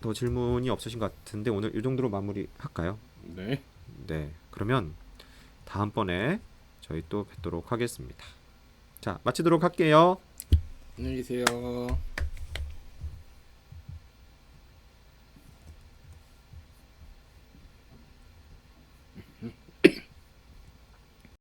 더 질문이 없으신 것 같은데 오늘 이 정도로 마무리 할까요? 네. 그러면 다음번에 저희 또 뵙도록 하겠습니다. 자, 마치도록 할게요. 안녕히 계세요.